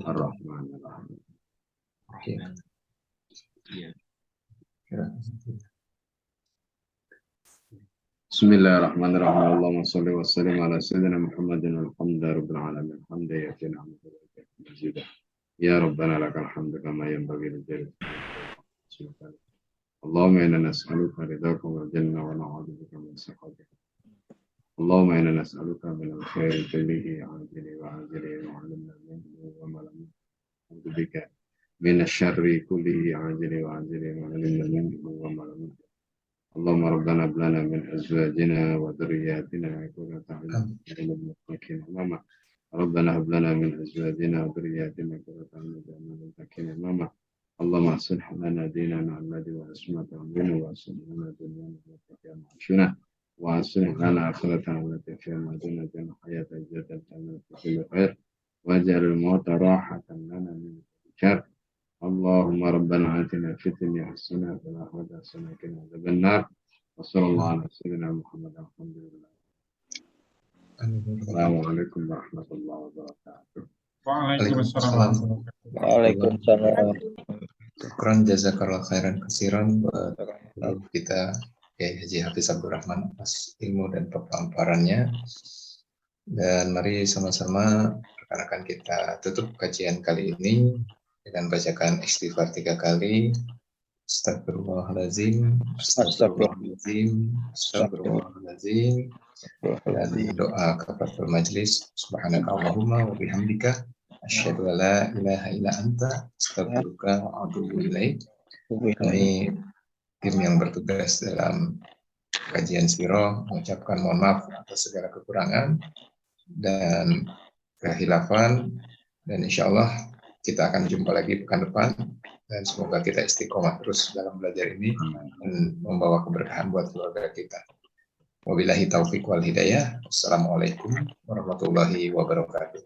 Ar-Rahman Ar-Rahim. Bismillahirrahmanirrahim. Allahumma shalli wa sallim ala sayyidina Muhammadin alhamdulillahi rabbil alamin. Hamdan yatina mazidah. Ya Rabbana lakal hamdu kama yanbaghi li jalalihi. Allahumma inna nas'aluka ridhaka wal jannah wa na'udzu bika min sakhatik. Allahumma inna nas'aluka min al-khairi kullihi ajlihi wa ajlihi wa 'alimna minhu wa ma lam na'udzu bika min asy-syarri kullihi ajlihi wa ajlihi wa 'alimna minhu wa ma lam na'udzu. Allahumma rabbana hab lana min azwajina wa dhurriyyatina qurrata a'yun waj'alna imama. Rabbana hab lana min azwajina wa dhurriyyatina qurrata a'yun waj'alna imama. Allahumma aslih lana dinana alladhi wa ismata amrina wa aslih lana dunyana allati fiha ma'ashuna wa aslih lana akhiratana allati fiha ma'aduna jana hayata jadal lana fi kulli khair waj'al al-mauta rahatan lana min kulli syarr. Allahumma rabbana atina fid dunya hasanah wa fil akhirati hasanah wa qina adzaban nar. Wa sallallahu ala sayyidina Muhammad alhamdulillah. Assalamualaikum warahmatullahi wabarakatuh. Waalaikumsalam. Waalaikumsalam. Syukran jazakallah khairan katsiran buat kita Kiai Haji Hafiz Abdul Rahman atas ilmu dan pemaparannya. Dan mari sama-sama rekan-rekan kita tutup kajian kali ini dengan bacakan istighfar 3 kali. Astagfirullahaladzim, astagfirullahaladzim, astagfirullahaladzim. Dan doa kafaratul majlis. Subhanakallahumma wa bihamdika asyhadu an la ilaha illa anta astaghfiruka wa atubu ilaik. Kami tim yang bertugas dalam kajian sirah mengucapkan mohon maaf atas segala kekurangan dan kehilafan, dan insyaallah kita akan jumpa lagi pekan depan, dan semoga kita istiqomah terus dalam belajar ini dan membawa keberkahan buat keluarga kita. Wabillahi taufiq wal hidayah. Wassalamualaikum warahmatullahi wabarakatuh.